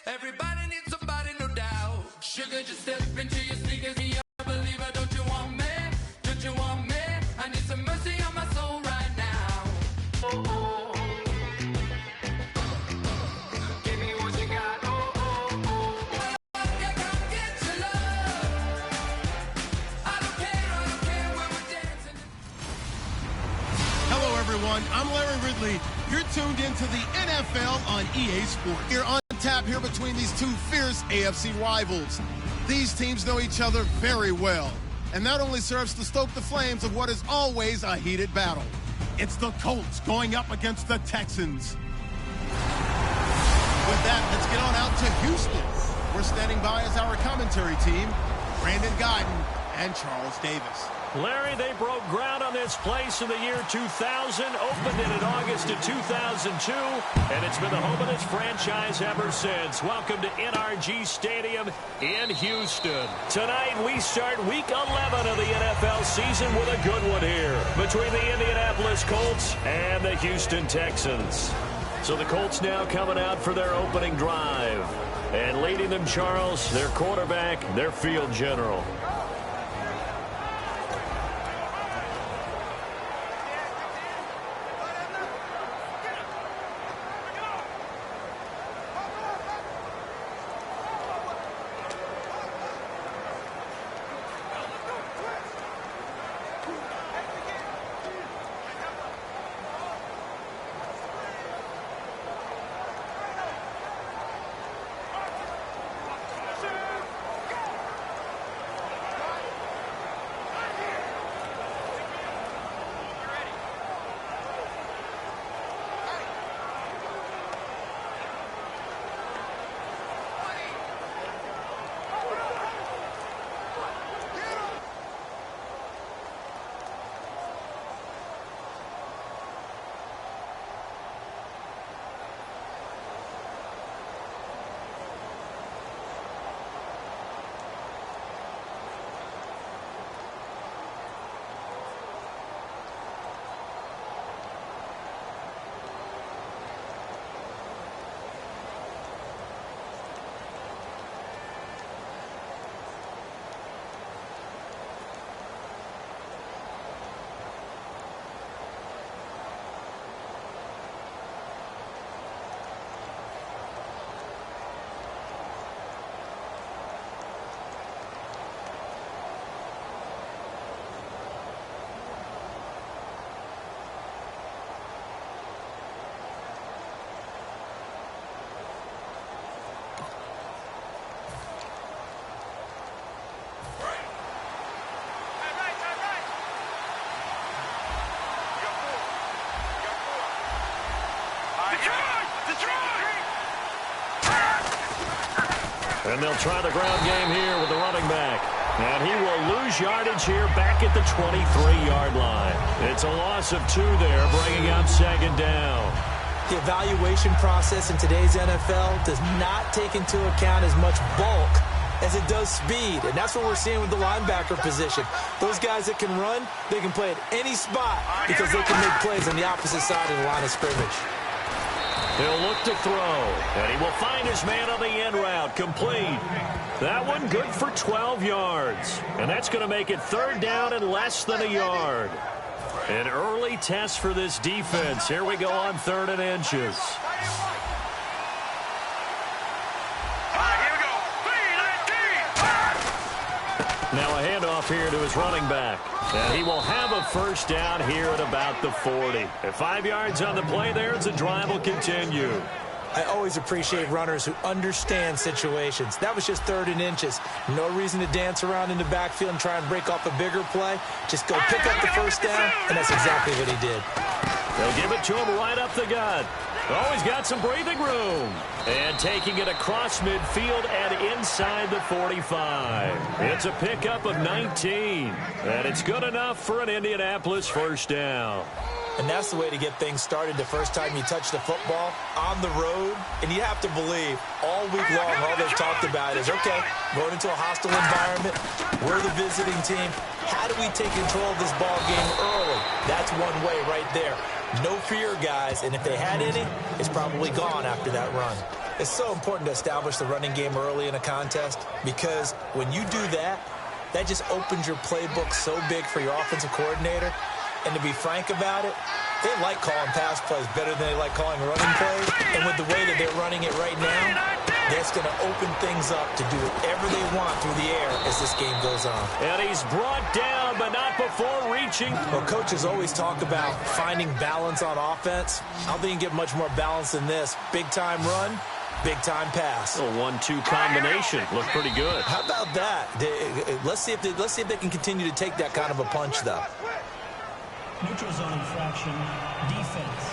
Everybody needs somebody, no doubt. Sugar, just step into your sneakers. Be a believer, don't you want me? Don't you want me? I need some mercy on my soul right now. Oh, oh. Give me what you got. Oh, oh, oh. Yeah, come get your love. I don't care when we're dancing. Hello, everyone. I'm Larry Ridley. You're tuned into the NFL on EA Sports. You're on tap here between these two fierce AFC rivals. These teams know each other very well, and that only serves to stoke the flames of what is always a heated battle. It's the Colts going up against the Texans. With that, let's get on out to Houston. We're standing by as our commentary team, Brandon Guyton and Charles Davis. Larry, they broke ground on this place in the year 2000, opened it in August of 2002, and it's been the home of this franchise ever since. Welcome to NRG Stadium in Houston. Tonight, we start Week 11 of the NFL season with a good one here between the Indianapolis Colts and the Houston Texans. So the Colts now coming out for their opening drive. And leading them, Charles, their quarterback, their field general. And they'll try the ground game here with the running back. And he will lose yardage here back at the 23-yard line. It's a loss of 2 there, bringing up second down. The evaluation process in today's NFL does not take into account as much bulk as it does speed. And that's what we're seeing with the linebacker position. Those guys that can run, they can play at any spot because they can make plays on the opposite side of the line of scrimmage. He'll look to throw, and he will find his man on the end route, complete. That one good for 12 yards, and that's going to make it third down and less than a yard. An early test for this defense. Here we go on 3rd and inches. Now a handoff here to his running back. And he will have a first down here at about the 40. At 5 yards on the play there, the drive will continue. I always appreciate runners who understand situations. That was just 3rd and inches. No reason to dance around in the backfield and try and break off a bigger play. Just go pick up the first down, and that's exactly what he did. They'll give it to him right up the gut. Oh, he's got some breathing room. And taking it across midfield and inside the 45. It's a pickup of 19. And it's good enough for an Indianapolis first down. And that's the way to get things started the first time you touch the football on the road. And you have to believe all week long all they've talked about is, okay, going into a hostile environment, we're the visiting team. How do we take control of this ball game early? That's one way right there. No fear, guys, and if they had any, it's probably gone after that run. It's so important to establish the running game early in a contest because when you do that, that just opens your playbook so big for your offensive coordinator. And to be frank about it, they like calling pass plays better than they like calling running plays. And with the way that they're running it right now, that's going to open things up to do whatever they want through the air as this game goes on. And he's brought down, but not before reaching. Well, coaches always talk about finding balance on offense. I don't think you can get much more balance than this. Big-time run, big-time pass. A 1-2 combination. Looked pretty good. How about that? Let's see if they can continue to take that kind of a punch, though. Neutral zone infraction, defense.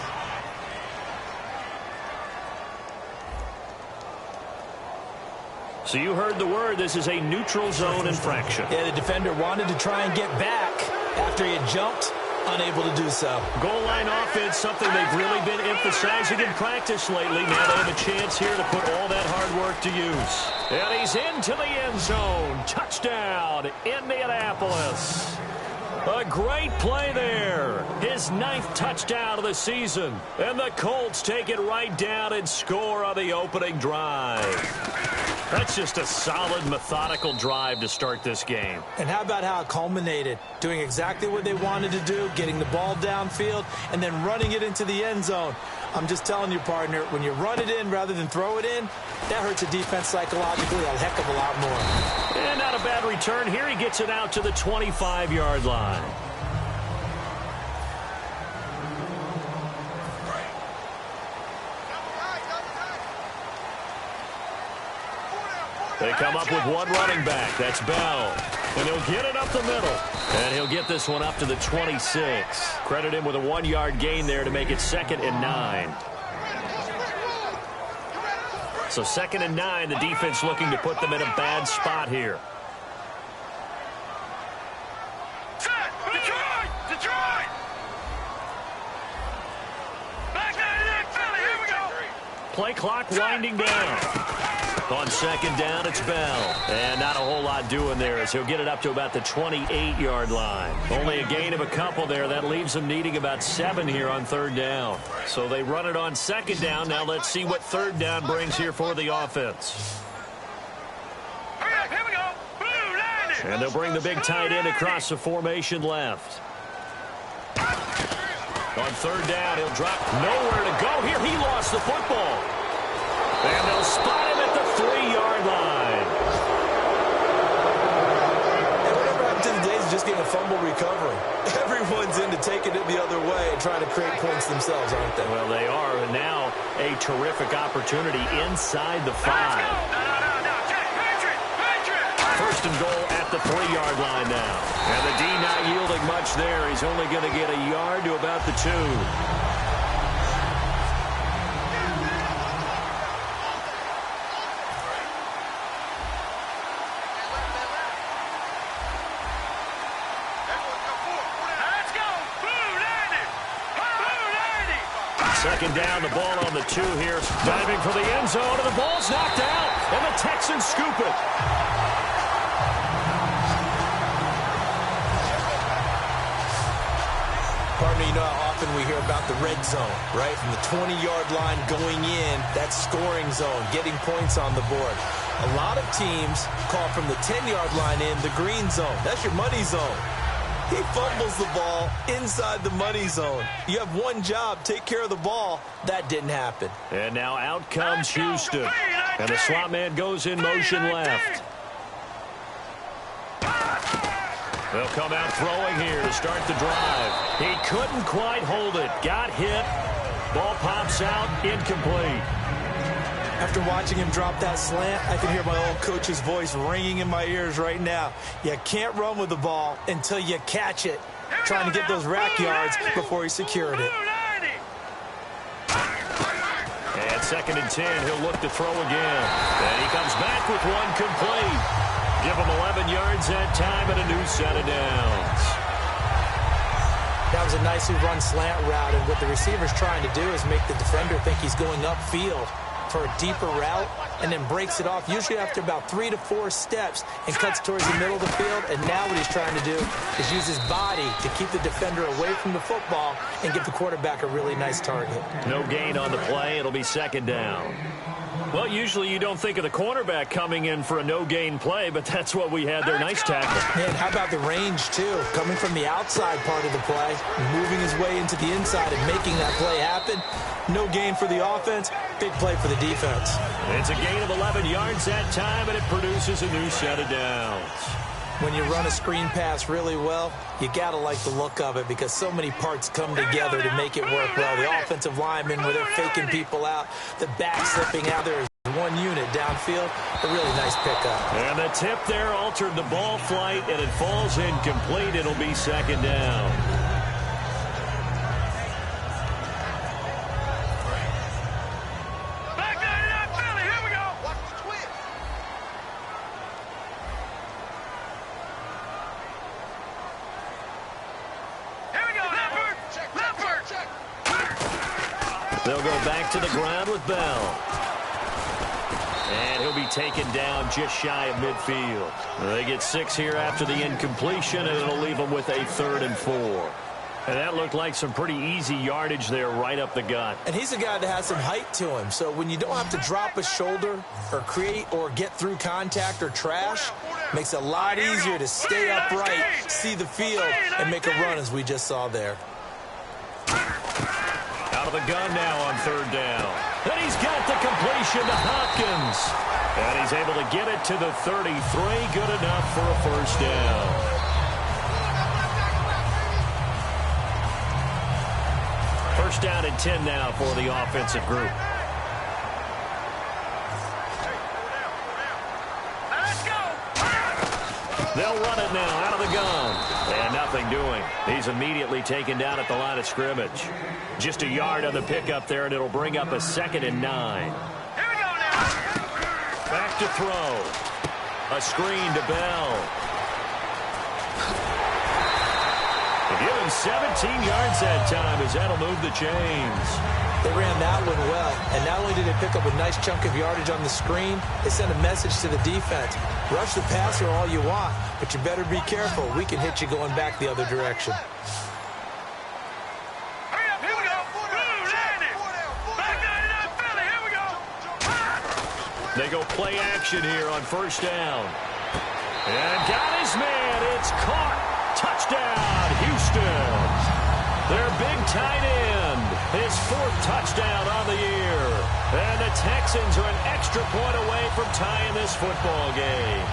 So you heard the word. This is a neutral zone infraction. Yeah, the defender wanted to try and get back after he had jumped, unable to do so. Goal line offense, something they've really been emphasizing in practice lately. Now they have a chance here to put all that hard work to use. And he's into the end zone. Touchdown, Indianapolis. A great play there. His 9th touchdown of the season. And the Colts take it right down and score on the opening drive. That's just a solid, methodical drive to start this game. And how about how it culminated? Doing exactly what they wanted to do, getting the ball downfield, and then running it into the end zone. I'm just telling you, partner, when you run it in rather than throw it in, that hurts a defense psychologically a heck of a lot more. And not a bad return here. He gets it out to the 25-yard line. They come up with one running back. That's Bell. And he'll get it up the middle. And he'll get this one up to the 26. Credit him with a 1-yard gain there to make it 2nd and 9. So 2nd and 9, the defense looking to put them in a bad spot here. Detroit! Here we go. Play clock winding down. On 2nd down, it's Bell. And not a whole lot doing there as he'll get it up to about the 28-yard line. Only a gain of a couple there. That leaves them needing about 7 here on 3rd down. So they run it on 2nd down. Now let's see what 3rd down brings here for the offense. Here we go. Blue, and they'll bring the big tight end across the formation left. On 3rd down, he'll drop nowhere to go here. He lost the football. And they'll spot him at the 3-yard line. And whatever happened to the days of just getting a fumble recovery? Everyone's into taking it the other way and trying to create points themselves, aren't they? Well, they are. And now a terrific opportunity inside the 5. First and goal at the 3-yard line now. And the D not yielding much there. He's only going to get a yard to about the 2. Second down, the ball on the 2 here. Diving for the end zone, and the ball's knocked out. And the Texans scoop it. Partner, you know how often we hear about the red zone, right? From the 20-yard line going in, that scoring zone, getting points on the board. A lot of teams call from the 10-yard line in the green zone. That's your money zone. He fumbles the ball inside the money zone. You have one job, take care of the ball. That didn't happen. And now out comes Houston. And the slot man goes in motion left. They'll come out throwing here to start the drive. He couldn't quite hold it. Got hit. Ball pops out, incomplete. After watching him drop that slant, I can hear my old coach's voice ringing in my ears right now. You can't run with the ball until you catch it. Trying to get those rack yards before he secured it. And 2nd and 10, he'll look to throw again. And he comes back with one complete. Give him 11 yards that time and a new set of downs. That was a nicely run slant route, and what the receiver's trying to do is make the defender think he's going upfield for a deeper route, and then breaks it off usually after about 3 to 4 steps and cuts towards the middle of the field. And now what he's trying to do is use his body to keep the defender away from the football and give the quarterback a really nice target. No gain on the play. It'll be 2nd down. Well, usually you don't think of the cornerback coming in for a no-gain play, but that's what we had there. Nice tackle. Man, how about the range, too? Coming from the outside part of the play, moving his way into the inside and making that play happen. No gain for the offense, big play for the defense. It's a gain of 11 yards that time, and it produces a new set of downs. When you run a screen pass really well, you got to like the look of it because so many parts come together to make it work well. The offensive linemen, where they're faking people out, the back slipping out there is one unit downfield. A really nice pickup. And the tip there altered the ball flight, and it falls incomplete. It'll be second down. They'll go back to the ground with Bell. And he'll be taken down just shy of midfield. They get 6 here after the incompletion, and it'll leave them with a 3rd and 4. And that looked like some pretty easy yardage there right up the gut. And he's a guy that has some height to him. So when you don't have to drop a shoulder or create or get through contact or trash, makes it a lot easier to stay upright, see the field, and make a run as we just saw there. Out of the gun now on 3rd down. And he's got the completion to Hopkins. And he's able to get it to the 33. Good enough for a 1st down. First down and 10 now for the offensive group. They'll run it now out of the gun. And nothing doing. He's immediately taken down at the line of scrimmage. Just a yard on the pickup there, and it'll bring up a 2nd and 9. Here we go now. Back to throw. A screen to Bell. They give him 17 yards that time as that'll move the chains. They ran that one well, and not only did they pick up a nice chunk of yardage on the screen, they sent a message to the defense. Rush the passer all you want, but you better be careful. We can hit you going back the other direction. Hurry up, here we go. Back 99 Philly, here we go. They go play action here on 1st down. And got his man. It's caught. Touchdown, Houston. Their big tight end, his 4th touchdown on the year. And the Texans are an extra point away from tying this football game.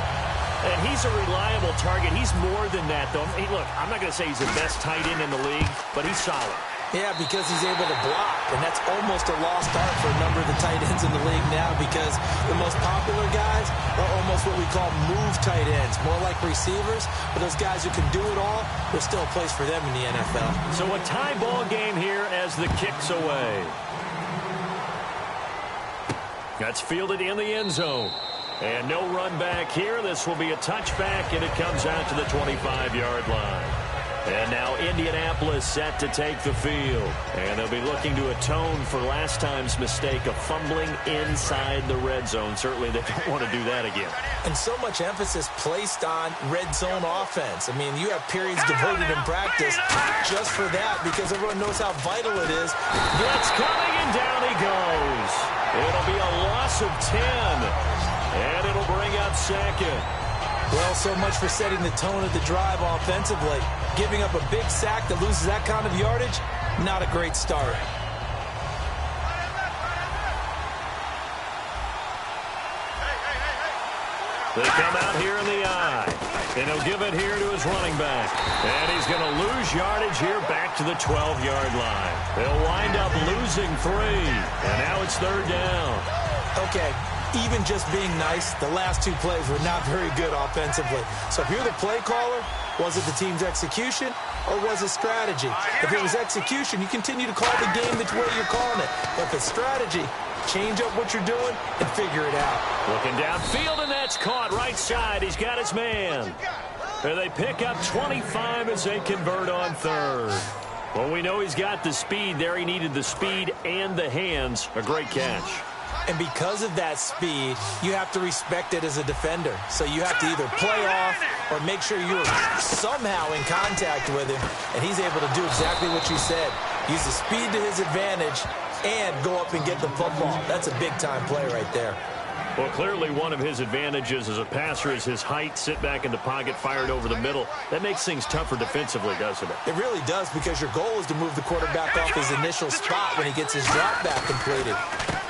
And he's a reliable target. He's more than that, though. Hey, look, I'm not going to say he's the best tight end in the league, but he's solid. Yeah, because he's able to block, and that's almost a lost art for a number of the tight ends in the league now because the most popular guys are almost what we call move tight ends, more like receivers, but those guys who can do it all, there's still a place for them in the NFL. So a tie ball game here as the kick's away. That's fielded in the end zone. And no run back here. This will be a touchback, and it comes out to the 25-yard line. And now Indianapolis set to take the field. And they'll be looking to atone for last time's mistake of fumbling inside the red zone. Certainly they don't want to do that again. And so much emphasis placed on red zone offense. I mean, you have periods devoted in practice just for that because everyone knows how vital it is. Blitz coming, and down he goes. It'll be a loss of 10. And it'll bring up 2nd. Well, so much for setting the tone of the drive offensively. Giving up a big sack that loses that kind of yardage, not a great start. They come out here in the eye. And he'll give it here to his running back. And he's going to lose yardage here back to the 12-yard line. They'll wind up losing 3. And now it's 3rd down. Okay. Even just being nice, the last 2 plays were not very good offensively. So if you're the play caller, was it the team's execution or was it strategy? If it was execution, you continue to call the game the way you're calling it. But if it's strategy, change up what you're doing and figure it out. Looking downfield, and that's caught right side. He's got his man. And they pick up 25 as they convert on 3rd. Well, we know he's got the speed there. He needed the speed and the hands. A great catch. And because of that speed, you have to respect it as a defender. So you have to either play off or make sure you're somehow in contact with him. And he's able to do exactly what you said. Use the speed to his advantage and go up and get the football. That's a big-time play right there. Well, clearly one of his advantages as a passer is his height, sit back in the pocket, fired over the middle. That makes things tougher defensively, doesn't it? It really does, because your goal is to move the quarterback off his initial spot when he gets his drop back completed.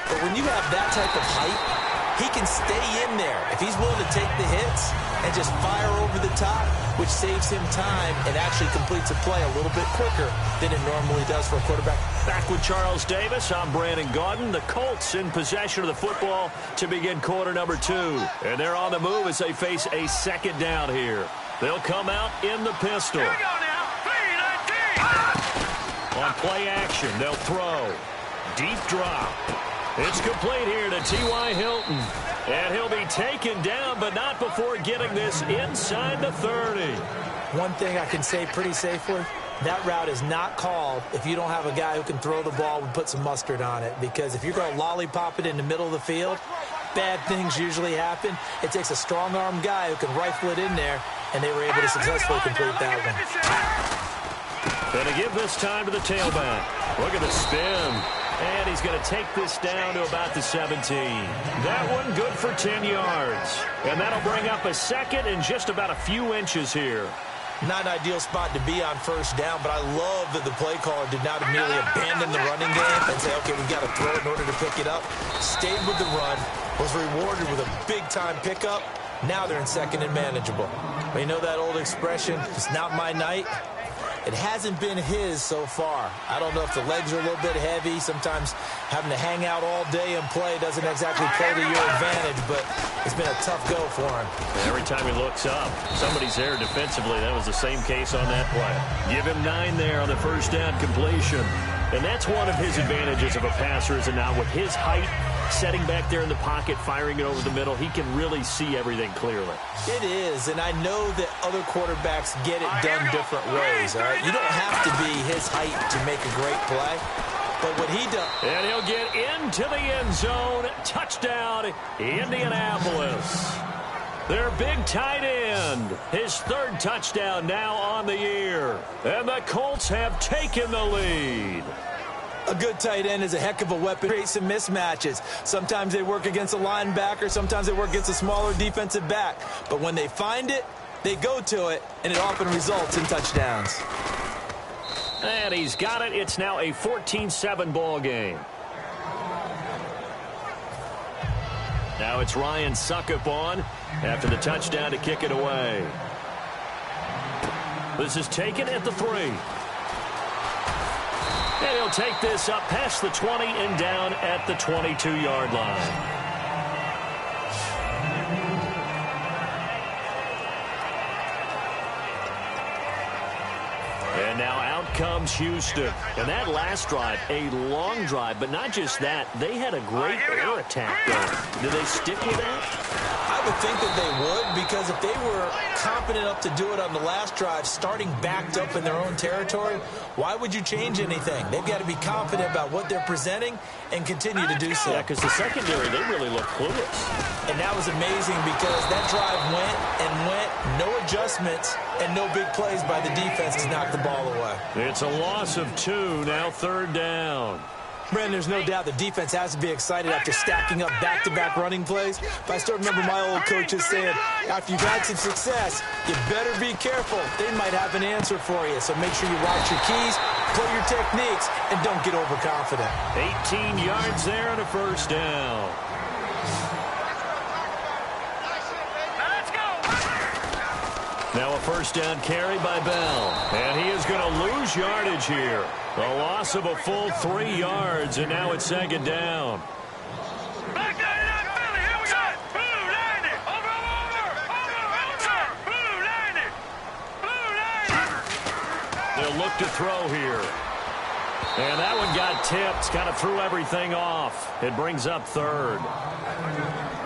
But when you have that type of height, he can stay in there if he's willing to take the hits and just fire over the top, which saves him time and actually completes a play a little bit quicker than it normally does for a quarterback. Back with Charles Davis, I'm Brandon Gaudin. The Colts in possession of the football to begin quarter number 2. And they're on the move as they face a second down here. They'll come out in the pistol. Here we go now. 3-19. On play action, they'll throw. Deep drop. It's complete here to T.Y. Hilton. And he'll be taken down, but not before getting this inside the 30. One thing I can say pretty safely, that route is not called if you don't have a guy who can throw the ball and put some mustard on it. Because if you're going to lollipop it in the middle of the field, bad things usually happen. It takes a strong-arm guy who can rifle it in there, and they were able to successfully complete that one. Going to give this time to the tailback. Look at the spin. And he's going to take this down to about the 17. That one good for 10 yards. And that'll bring up a second and just about a few inches here. Not an ideal spot to be on first down, but I love that the play caller did not immediately abandon the running game and say, okay, we've got to throw in order to pick it up. Stayed with the run, was rewarded with a big-time pickup. Now they're in second and manageable. But you know that old expression, it's not my night? It hasn't been his so far. I don't know if the legs are a little bit heavy. Sometimes having to hang out all day and play doesn't exactly play to your advantage, but it's been a tough go for him. Every time he looks up, somebody's there defensively. That was the same case on that play. Give him 9 there on the first down completion. And that's one of his advantages of a passer, is that now with his height, setting back there in the pocket, firing it over the middle, he can really see everything clearly. It is, and I know that other quarterbacks get it done different ways, all right? You don't have to be his height to make a great play, but what he does... And he'll get into the end zone. Touchdown, Indianapolis. Their big tight end, his 3rd touchdown now on the year. And the Colts have taken the lead. A good tight end is a heck of a weapon. Create some mismatches. Sometimes they work against a linebacker. Sometimes they work against a smaller defensive back. But when they find it, they go to it, and it often results in touchdowns. And he's got it. It's now a 14-7 ball game. Now it's Ryan Suckup on after the touchdown to kick it away. This is taken at the 3. And he'll take this up past the 20 and down at the 22-yard line. And now out comes Houston. And that last drive, a long drive, but not just that. They had a great air attack going. Do they stick with that? I would think that they would, because if they were confident enough to do it on the last drive, starting backed up in their own territory, why would you change anything? They've got to be confident about what they're presenting and continue to do so. Yeah, because the secondary, they really look clueless. And that was amazing, because that drive went and went, no adjustments, and no big plays by the defense to knock the ball away. It's a loss of 2, now 3rd down. Brandon, there's no doubt the defense has to be excited after stacking up back-to-back running plays. But I still remember my old coaches saying, after you've had some success, you better be careful. They might have an answer for you. So make sure you watch your keys, play your techniques, and don't get overconfident. 18 yards there and a first down. Now a first down carry by Bell. And he is going to lose yardage here. A loss of a full 3 yards, and now it's 2nd down. Back there in that Philly. Here we go. Blue 90. Over. Blue 90. They'll look to throw here. And that one got tipped. Kind of threw everything off. It brings up 3rd.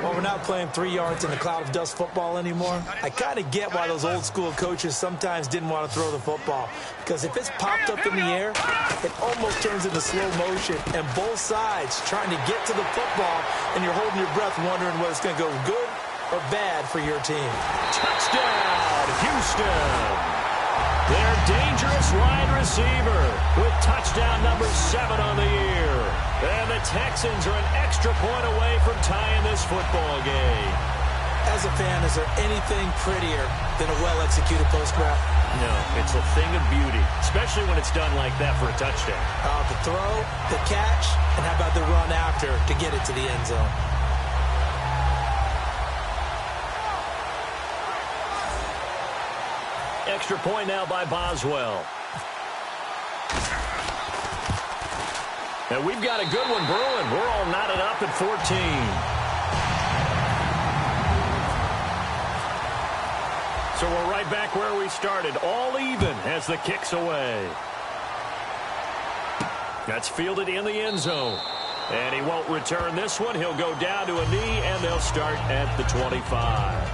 Well, we're not playing 3 yards in the cloud of dust football anymore. I kind of get why those old school coaches sometimes didn't want to throw the football. Because if it's popped up in the air, it almost turns into slow motion. And both sides trying to get to the football, and you're holding your breath wondering whether it's going to go good or bad for your team. Touchdown, Houston. Their dangerous wide receiver with touchdown number 7 on the year. And the Texans are an extra point away from tying this football game. As a fan, is there anything prettier than a well-executed post route? No, it's a thing of beauty, especially when it's done like that for a touchdown. The throw, the catch, and how about the run after to get it to the end zone? Extra point now by Boswell. And we've got a good one brewing. We're all knotted up at 14. So we're right back where we started, all even as the kick's away. That's fielded in the end zone. And he won't return this one. He'll go down to a knee, and they'll start at the 25.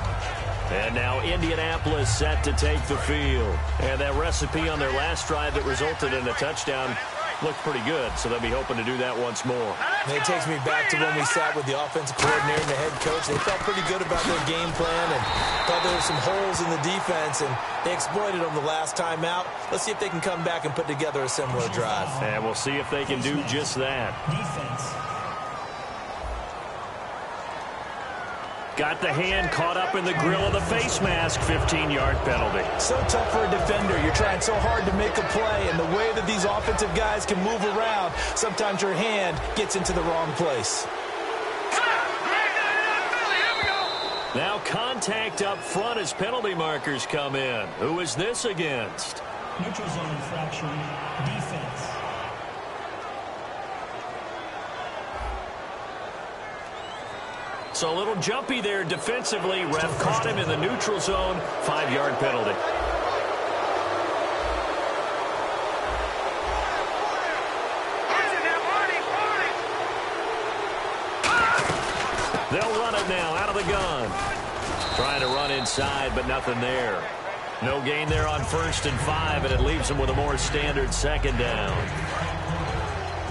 And now Indianapolis set to take the field. And that recipe on their last drive that resulted in a touchdown looked pretty good, so they'll be hoping to do that once more. And it takes me back to when we sat with the offensive coordinator and the head coach. They felt pretty good about their game plan and thought there were some holes in the defense, and they exploited them the last time out. Let's see if they can come back and put together a similar drive. And we'll see if they can do just that. Defense. Got the hand caught up in the grill of the face mask. 15-yard penalty. So tough for a defender. You're trying so hard to make a play, and the way that these offensive guys can move around, sometimes your hand gets into the wrong place. Now contact up front as penalty markers come in. Who is this against? Neutral zone infraction. Defense. So a little jumpy there defensively. Ref caught him in the neutral zone. 5-yard penalty. They'll run it now out of the gun. Trying to run inside, but nothing there. No gain there on 1st and 5, and it leaves them with a more standard 2nd down.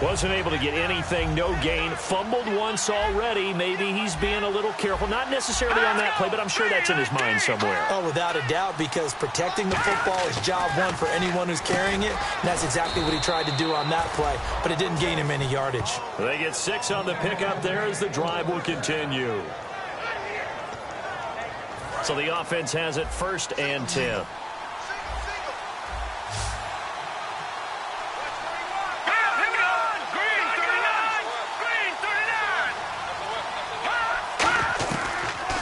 Wasn't able to get anything, no gain. Fumbled once already. Maybe he's being a little careful. Not necessarily on that play, but I'm sure that's in his mind somewhere. Oh, without a doubt, because protecting the football is job one for anyone who's carrying it. And that's exactly what he tried to do on that play, but it didn't gain him any yardage. They get 6 on the pickup there as the drive will continue. So the offense has it 1st and 10.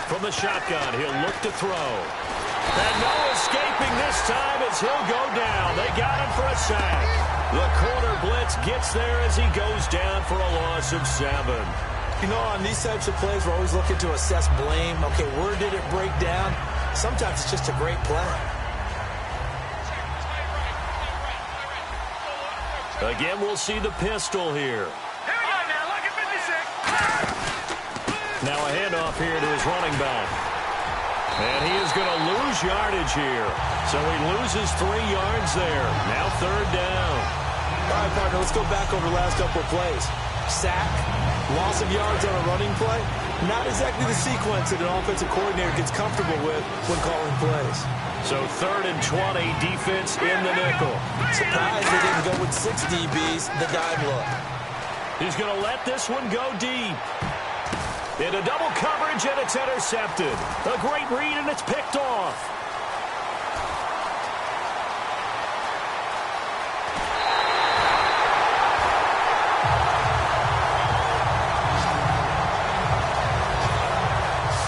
From the shotgun, he'll look to throw. And no escaping this time as he'll go down. They got him for a sack. The corner blitz gets there as he goes down for a loss of 7. You know, on these types of plays, we're always looking to assess blame. Okay, where did it break down? Sometimes it's just a great play. Again, we'll see the pistol here. Now a handoff here to his running back. And he is going to lose yardage here. So he loses 3 yards there. Now 3rd down. All right, partner, let's go back over the last couple of plays. Sack, loss of yards on a running play. Not exactly the sequence that an offensive coordinator gets comfortable with when calling plays. So 3rd and 20, defense in the nickel. Surprised they didn't go with 6 DBs, the dime look. He's going to let this one go deep. Into double coverage, and it's intercepted. A great read, and it's picked off.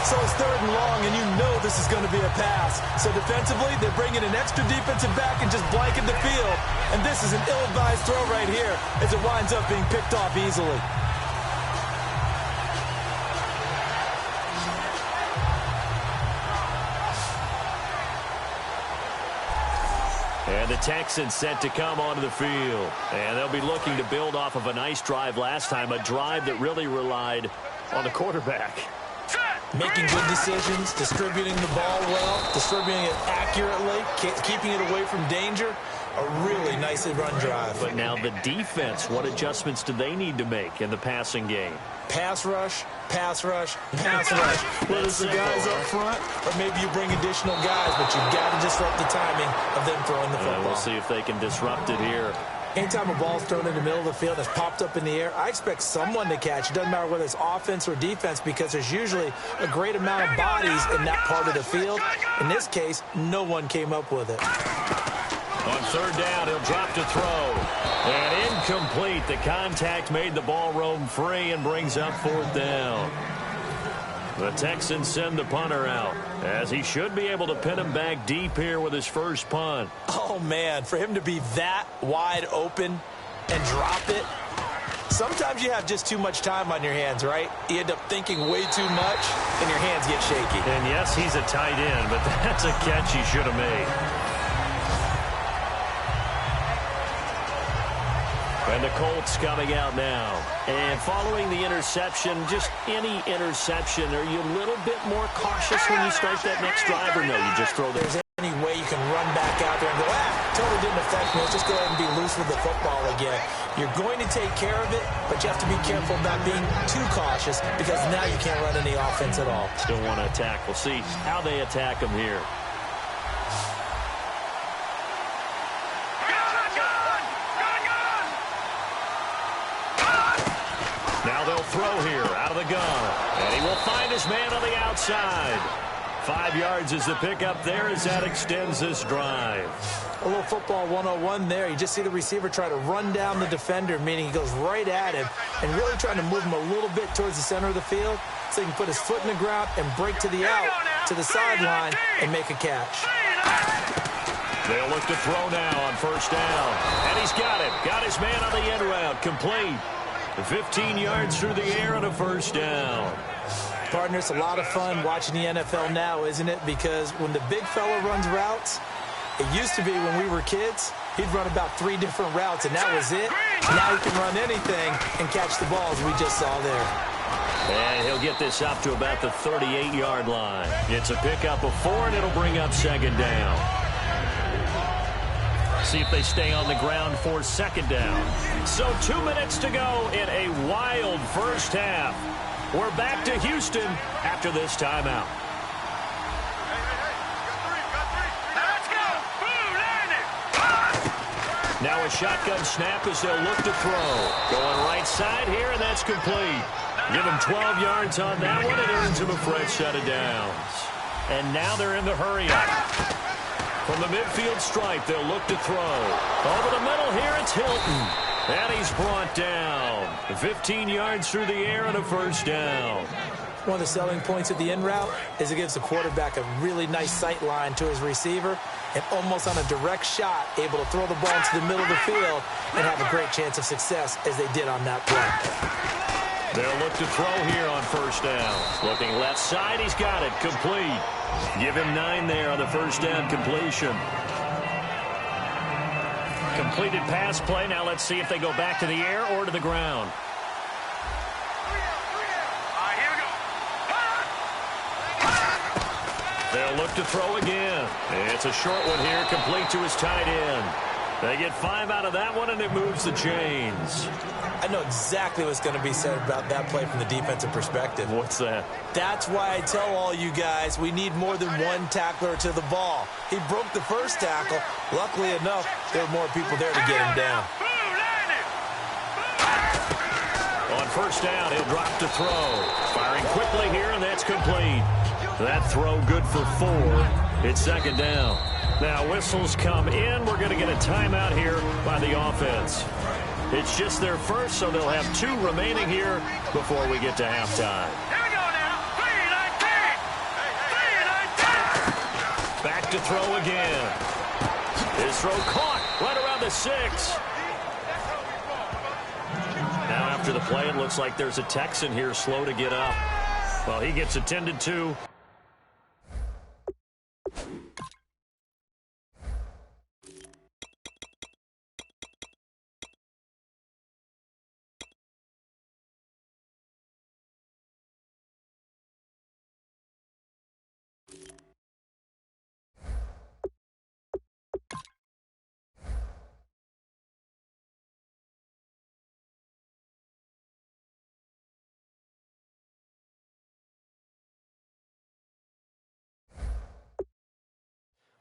So it's 3rd and long, and you know this is going to be a pass. So defensively, they're bringing an extra defensive back and just blanket the field. And this is an ill-advised throw right here as it winds up being picked off easily. And the Texans set to come onto the field. And they'll be looking to build off of a nice drive last time, a drive that really relied on the quarterback. Making good decisions, distributing the ball well, distributing it accurately, keeping it away from danger. A really nicely run drive. But now the defense, what adjustments do they need to make in the passing game? Pass rush, pass rush, pass rush. Whether it's the guys up front or maybe you bring additional guys, but you've got to disrupt the timing of them throwing the football. We'll see if they can disrupt it here. Anytime a ball's thrown in the middle of the field and it's popped up in the air, I expect someone to catch. It doesn't matter whether it's offense or defense because there's usually a great amount of bodies in that part of the field. In this case, no one came up with it. On third down, he'll drop to throw. And incomplete. The contact made the ball roam free and brings up fourth down. The Texans send the punter out, as he should be able to pin him back deep here with his first punt. Oh, man, for him to be that wide open and drop it, sometimes you have just too much time on your hands, right? You end up thinking way too much, and your hands get shaky. And, yes, he's a tight end, but that's a catch he should have made. And the Colts coming out now. And following the interception, just any interception, are you a little bit more cautious when you start that next drive, or no, you just throw There's any way you can run back out there and go, totally didn't affect me. Let's just go ahead and be loose with the football again. You're going to take care of it, but you have to be careful about being too cautious because now you can't run any offense at all. Still want to attack. We'll see how they attack him here. Now they'll throw here out of the gun. And he will find his man on the outside. 5 yards is the pickup there as that extends this drive. A little football 101 there. You just see the receiver try to run down the defender, meaning he goes right at him and really trying to move him a little bit towards the center of the field so he can put his foot in the ground and break to the out, to the sideline, and make a catch. They'll look to throw now on first down. And he's got it. Got his man on the end route. Complete. 15 yards through the air and a first down. Partner, it's a lot of fun watching the NFL now, isn't it? Because when the big fella runs routes, it used to be when we were kids, he'd run about 3 different routes, and that was it. Now he can run anything and catch the balls we just saw there. And he'll get this up to about the 38-yard line. It's a pickup of 4, and it'll bring up second down. See if they stay on the ground for second down. So 2 minutes to go in a wild first half. We're back to Houston after this timeout. Now a shotgun snap as they'll look to throw. Going right side here, and that's complete. Give him 12 yards on that one. It earns him a fresh set of downs. And now they're in the hurry-up. From the midfield stripe, they'll look to throw. Over the middle here, it's Hilton. And he's brought down. 15 yards through the air and a first down. One of the selling points of the in route is it gives the quarterback a really nice sight line to his receiver and almost on a direct shot, able to throw the ball into the middle of the field and have a great chance of success as they did on that play. They'll look to throw here on first down. Looking left side, he's got it. Complete. Give him 9 there on the first down completion. Completed pass play. Now let's see if they go back to the air or to the ground. They'll look to throw again. It's a short one here, complete to his tight end. They get 5 out of that one, and it moves the chains. I know exactly what's going to be said about that play from the defensive perspective. What's that? That's why I tell all you guys we need more than one tackler to the ball. He broke the first tackle. Luckily enough, there were more people there to get him down. On first down, he'll drop to throw. Firing quickly here, and that's complete. That throw good for 4. It's second down. Now whistles come in. We're going to get a timeout here by the offense. It's just their first, so they'll have 2 remaining here before we get to halftime. Here we go now. 3-19. Back to throw again. His throw caught right around the 6. Now after the play, it looks like there's a Texan here slow to get up. Well, he gets attended to.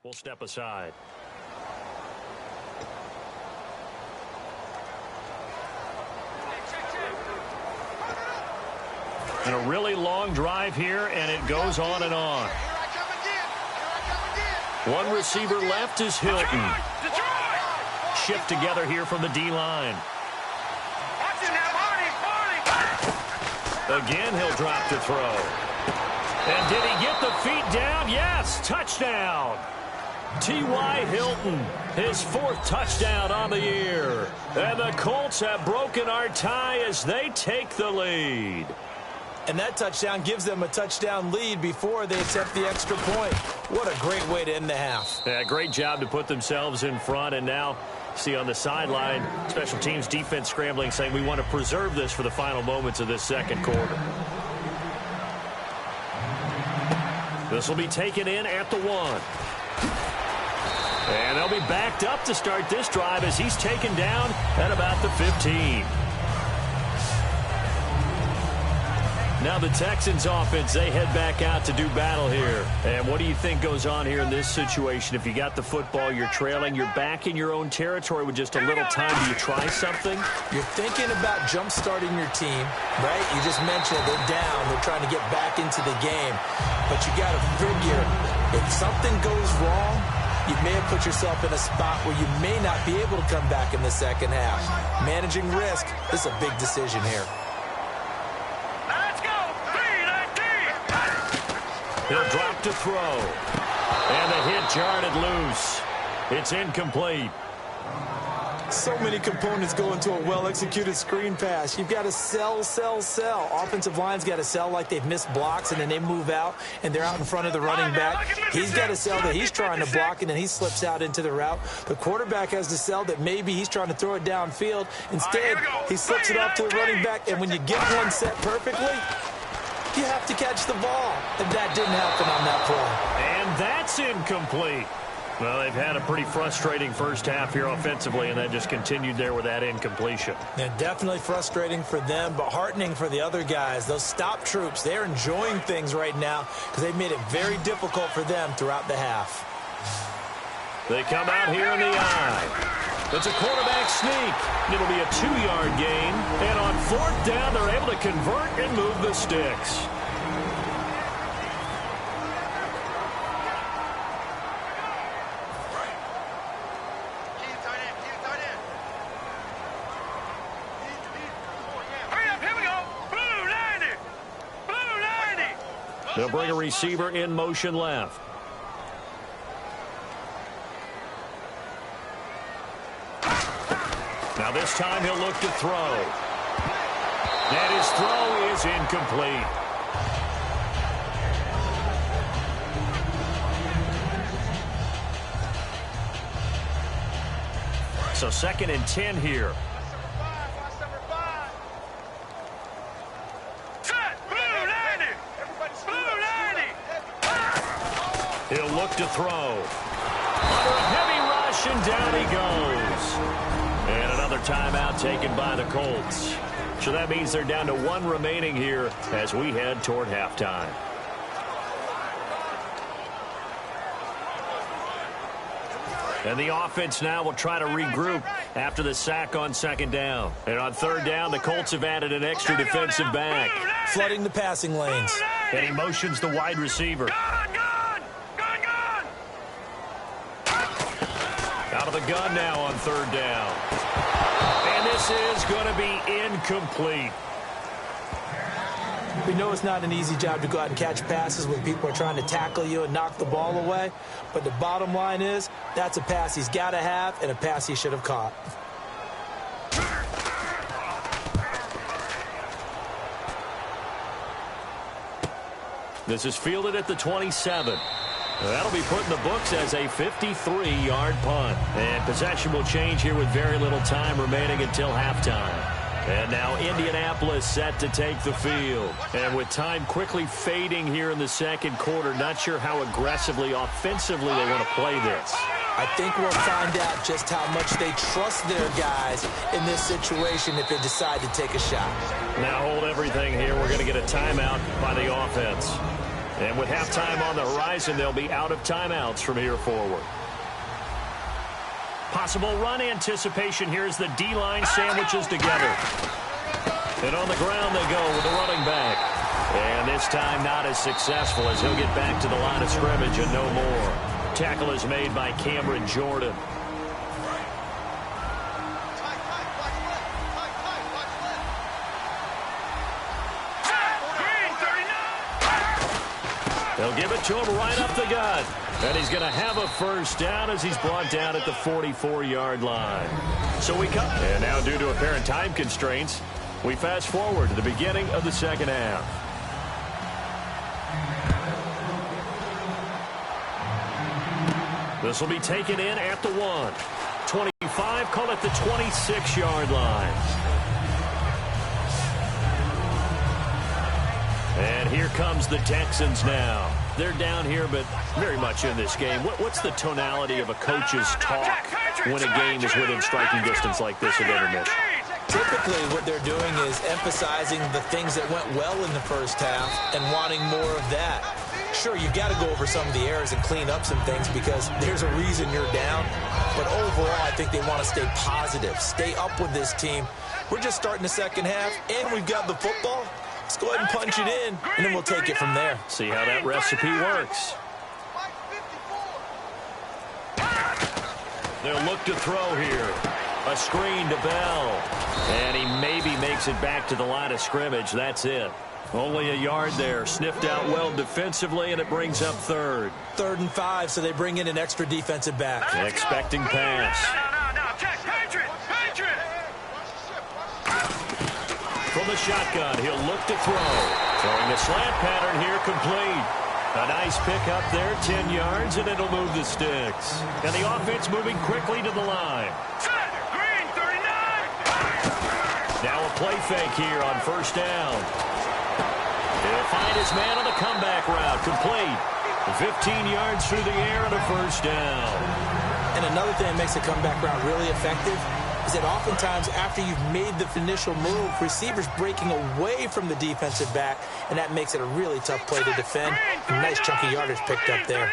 We'll step aside. And a really long drive here, and it goes on and on. One receiver left is Hilton. Shift together here from the D-line. Again, he'll drop to throw. And did he get the feet down? Yes, touchdown. T.Y. Hilton, his 4th touchdown on the year. And the Colts have broken our tie as they take the lead. And that touchdown gives them a touchdown lead before they attempt the extra point. What a great way to end the half. Yeah, great job to put themselves in front. And now, see on the sideline, special teams defense scrambling, saying we want to preserve this for the final moments of this second quarter. This will be taken in at the 1. And they'll be backed up to start this drive as he's taken down at about the 15. Now the Texans offense, they head back out to do battle here. And what do you think goes on here in this situation? If you got the football, you're trailing, you're back in your own territory with just a little time. Do you try something? You're thinking about jump-starting your team, right? You just mentioned they're down. They're trying to get back into the game. But you got to figure, if something goes wrong, you may have put yourself in a spot where you may not be able to come back in the second half. Managing risk is a big decision here. He'll drop to throw. And the hit jarred it loose. It's incomplete. So many components go into a well-executed screen pass. You've got to sell. Offensive line's got to sell like they've missed blocks, and then they move out, and they're out in front of the running back. He's got to sell that he's trying to block, and then he slips out into the route. The quarterback has to sell that maybe he's trying to throw it downfield. Instead, he slips it off to the running back, and when you get one set perfectly, you have to catch the ball. And that didn't happen on that play. And that's incomplete. Well, they've had a pretty frustrating first half here offensively, and that just continued there with that incompletion. Yeah, definitely frustrating for them, but heartening for the other guys. Those stop troops, they're enjoying things right now because they've made it very difficult for them throughout the half. They come out here in the eye. It's a quarterback sneak. It'll be a 2-yard gain. And on 4th down, they're able to convert and move the sticks. They'll bring a receiver in motion left. Now this time he'll look to throw. And his throw is incomplete. So 2nd and 10 here. He'll look to throw. Under a heavy rush, and down he goes. And another timeout taken by the Colts. So that means they're down to 1 remaining here as we head toward halftime. And the offense now will try to regroup after the sack on 2nd down. And on 3rd down, the Colts have added an extra defensive back. Flooding the passing lanes. And he motions the wide receiver. Out of the gun now on 3rd down. And this is going to be incomplete. We know it's not an easy job to go out and catch passes when people are trying to tackle you and knock the ball away. But the bottom line is, that's a pass he's got to have and a pass he should have caught. This is fielded at the 27. That'll be put in the books as a 53-yard punt. And possession will change here with very little time remaining until halftime. And now Indianapolis set to take the field. And with time quickly fading here in the second quarter, not sure how aggressively, offensively they want to play this. I think we'll find out just how much they trust their guys in this situation if they decide to take a shot. Now hold everything here. We're going to get a timeout by the offense. And with halftime on the horizon, they'll be out of timeouts from here forward. Possible run anticipation here as the D-line sandwiches together. And on the ground they go with the running back. And this time not as successful as he'll get back to the line of scrimmage and no more. Tackle is made by Cameron Jordan. They'll give it to him right up the gut. And he's going to have a first down as he's brought down at the 44-yard line. So we come. And now due to apparent time constraints, we fast forward to the beginning of the second half. This will be taken in at the 1. 25, call it the 26-yard line. And here comes the Texans now. They're down here, but very much in this game. What's the tonality of a coach's talk when a game is within striking distance like this at intermission? Typically, what they're doing is emphasizing the things that went well in the first half and wanting more of that. Sure, you've got to go over some of the errors and clean up some things because there's a reason you're down. But overall, I think they want to stay positive, stay up with this team. We're just starting the second half, and we've got the football. Let's go ahead and punch it in, and then we'll take it from there. See how that recipe works. They'll look to throw here. A screen to Bell. And he maybe makes it back to the line of scrimmage. That's it. Only a yard there. Sniffed out well defensively, and it brings up third. 3rd and 5, so they bring in an extra defensive back. Expecting pass. From the shotgun, he'll look to throw. Throwing a slant pattern here, complete. A nice pickup there, 10 yards, and it'll move the sticks. And the offense moving quickly to the line. Now a play fake here on first down. He'll find his man on the comeback route, complete. 15 yards through the air and a first down. And another thing that makes the comeback route really effective is that oftentimes after you've made the initial move, receivers breaking away from the defensive back, and that makes it a really tough play to defend. A nice chunk of yardage picked up there.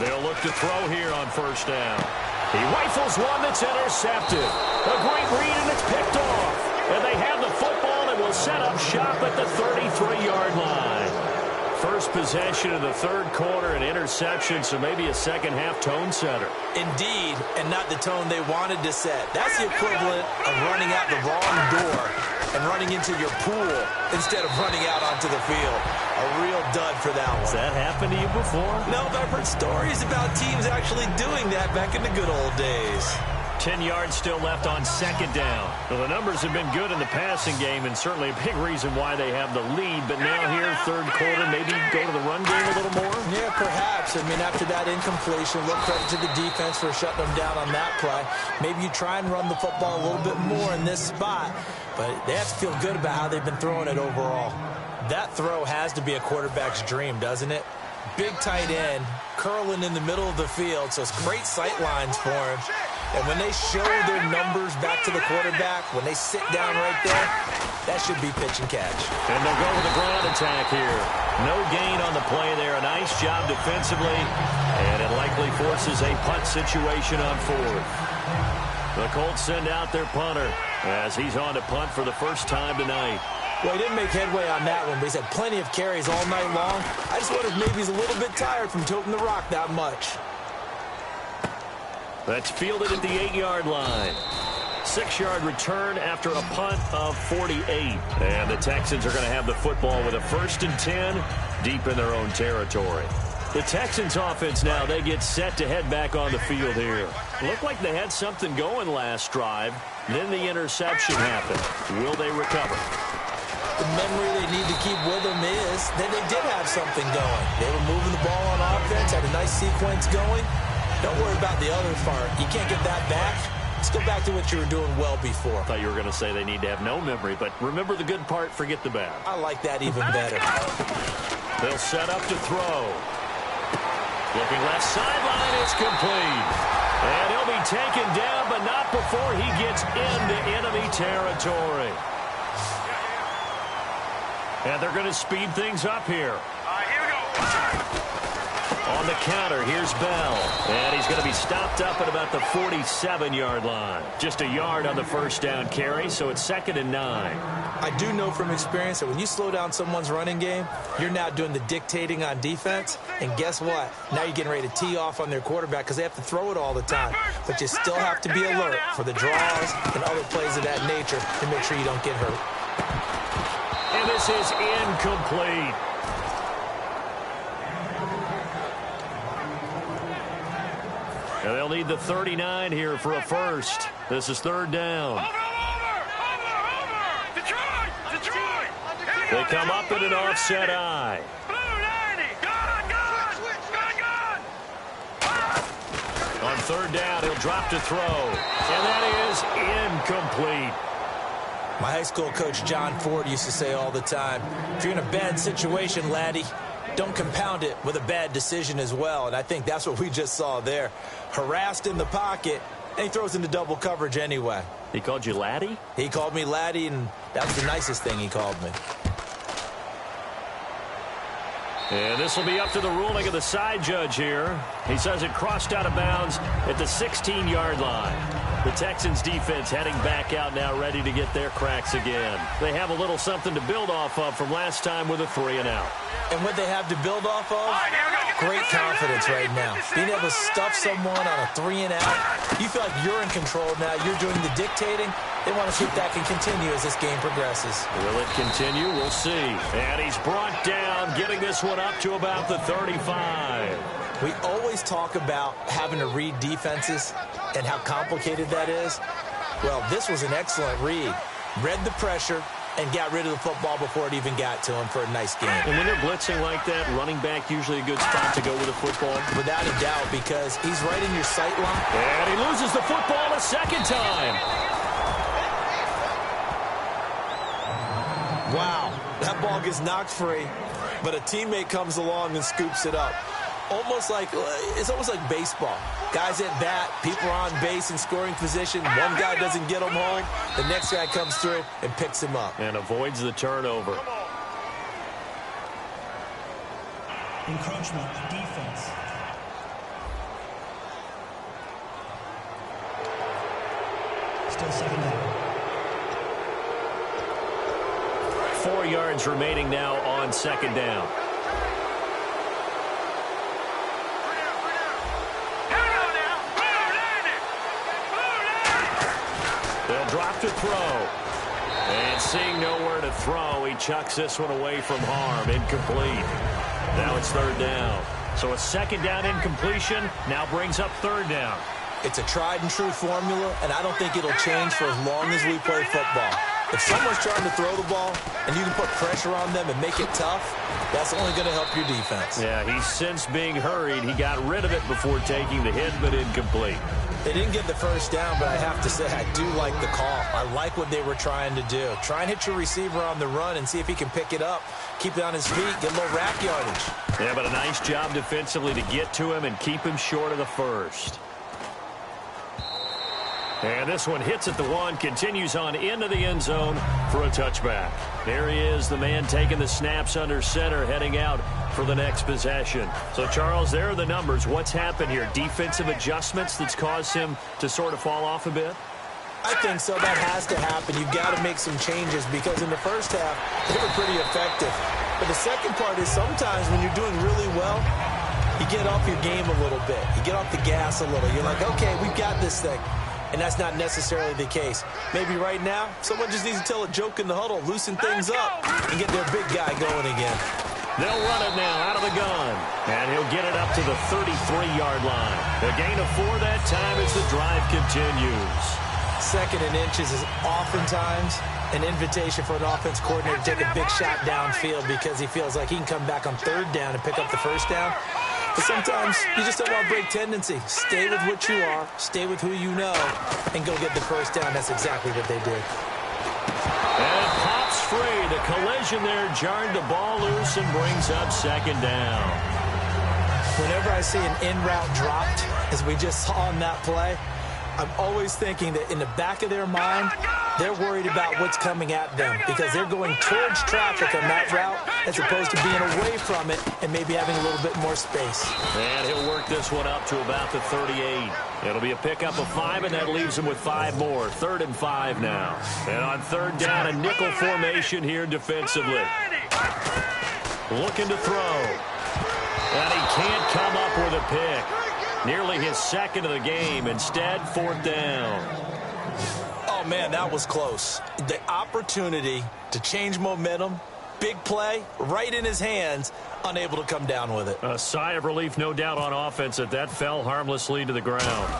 They'll look to throw here on first down. He rifles one that's intercepted. A great read, and it's picked off. And they have the football and will set up shop at the 33-yard line. First possession of the third quarter, an interception, so maybe a second-half tone setter. Indeed, and not the tone they wanted to set. That's the equivalent of running out the wrong door and running into your pool instead of running out onto the field. A real dud for that one. Has that happened to you before? No, but I've heard stories about teams actually doing that back in the good old days. 10 yards still left on second down. Well, the numbers have been good in the passing game and certainly a big reason why they have the lead. But now here, third quarter, maybe go to the run game a little more? Yeah, perhaps. I mean, after that incompletion, look credit to the defense for shutting them down on that play. Maybe you try and run the football a little bit more in this spot. But they have to feel good about how they've been throwing it overall. That throw has to be a quarterback's dream, doesn't it? Big tight end, curling in the middle of the field, so it's great sight lines for him. And when they show their numbers back to the quarterback, when they sit down right there, that should be pitch and catch. And they'll go with a ground attack here. No gain on the play there. A nice job defensively, and it likely forces a punt situation on fourth. The Colts send out their punter as he's on to punt for the first time tonight. Well, he didn't make headway on that one, but he's had plenty of carries all night long. I just wonder if maybe he's a little bit tired from toting the rock that much. That's fielded at the 8-yard line. 6-yard return after a punt of 48. And the Texans are going to have the football with a 1st and 10 deep in their own territory. The Texans offense now, they get set to head back on the field here. Looked like they had something going last drive. Then the interception happened. Will they recover? The memory they need to keep with them is that they did have something going. They were moving the ball on offense, had a nice sequence going. Don't worry about the other part. You can't get that back. Let's go back to what you were doing well before. I thought you were going to say they need to have no memory, but remember the good part, forget the bad. I like that even better. They'll set up to throw. Looking left sideline, it's complete. And he'll be taken down, but not before he gets into enemy territory. And they're going to speed things up here. Here we go. On the counter, here's Bell. And he's going to be stopped up at about the 47-yard line. Just a yard on the first down carry, so it's 2nd and 9. I do know from experience that when you slow down someone's running game, you're now doing the dictating on defense. And guess what? Now you're getting ready to tee off on their quarterback because they have to throw it all the time. But you still have to be alert for the draws and other plays of that nature to make sure you don't get hurt. And this is incomplete. And they'll need the 39 here for a first. This is 3rd down. They come up in an offset eye. On 3rd down, he'll drop to throw. And that is incomplete. My high school coach, John Ford, used to say all the time, if you're in a bad situation, laddie, don't compound it with a bad decision as well. And I think that's what we just saw there. Harassed in the pocket, and he throws into double coverage anyway. He called you laddie? He called me laddie, and that was the nicest thing he called me. And this will be up to the ruling of the side judge here. He says it crossed out of bounds at the 16-yard line. The Texans defense heading back out now, ready to get their cracks again. They have a little something to build off of from last time with a 3-and-out. And what they have to build off of? Great confidence right now. Being able to stuff someone on a 3-and-out, you feel like you're in control now. You're doing the dictating. They want to see if that can continue as this game progresses. Will it continue? We'll see. And he's brought down, getting this one up to about the 35. We always talk about having to read defenses and how complicated that is. Well, this was an excellent read. Read the pressure and got rid of the football before it even got to him for a nice game. And when they're blitzing like that, running back usually a good spot to go with the football? Without a doubt, because he's right in your sight line. And he loses the football a second time. Wow, that ball gets knocked free, but a teammate comes along and scoops it up. It's almost like baseball. Guys at bat, people are on base in scoring position. One guy doesn't get him home. The next guy comes through and picks him up. And avoids the turnover. Encroachment, defense. Still 2nd down. 4 yards remaining now on 2nd down. They'll drop to throw. And seeing nowhere to throw, he chucks this one away from harm. Incomplete. Now it's 3rd down. So a 2nd down incompletion now brings up 3rd down. It's a tried and true formula, and I don't think it'll change for as long as we play football. If someone's trying to throw the ball and you can put pressure on them and make it tough, that's only going to help your defense. Yeah, he's since being hurried. He got rid of it before taking the hit, but incomplete. They didn't get the first down, but I have to say I do like the call. I like what they were trying to do. Try and hit your receiver on the run and see if he can pick it up, keep it on his feet, get a little rack yardage. Yeah, but a nice job defensively to get to him and keep him short of the first. And this one hits at the 1, continues on into the end zone for a touchback. There he is, the man taking the snaps under center, heading out for the next possession. So, Charles, there are the numbers. What's happened here? Defensive adjustments that's caused him to sort of fall off a bit? I think so. That has to happen. You've got to make some changes because in the first half, they were pretty effective. But the second part is sometimes when you're doing really well, you get off your game a little bit. You get off the gas a little. You're like, okay, we've got this thing. And that's not necessarily the case. Maybe right now, someone just needs to tell a joke in the huddle, loosen things up, and get their big guy going again. They'll run it now out of the gun. And he'll get it up to the 33-yard line. A gain of 4 that time as the drive continues. 2nd and inches is oftentimes an invitation for an offense coordinator to take a big shot downfield because he feels like he can come back on 3rd down and pick up the first down. But sometimes you just don't want to break tendency. Stay with what you are, stay with who you know, and go get the first down. That's exactly what they did. And it pops free. The collision there jarred the ball loose and brings up 2nd down. Whenever I see an in route dropped, as we just saw on that play, I'm always thinking that in the back of their mind, they're worried about what's coming at them because they're going towards traffic on that route as opposed to being away from it and maybe having a little bit more space. And he'll work this one up to about the 38. It'll be a pickup of 5, and that leaves him with 5 more. 3rd and 5 now. And on 3rd down, a nickel formation here defensively. Looking to throw. And he can't come up with a pick. Nearly his 2nd of the game. Instead, 4th down. Oh, man, that was close. The opportunity to change momentum, big play, right in his hands, unable to come down with it. A sigh of relief, no doubt, on offense that fell harmlessly to the ground.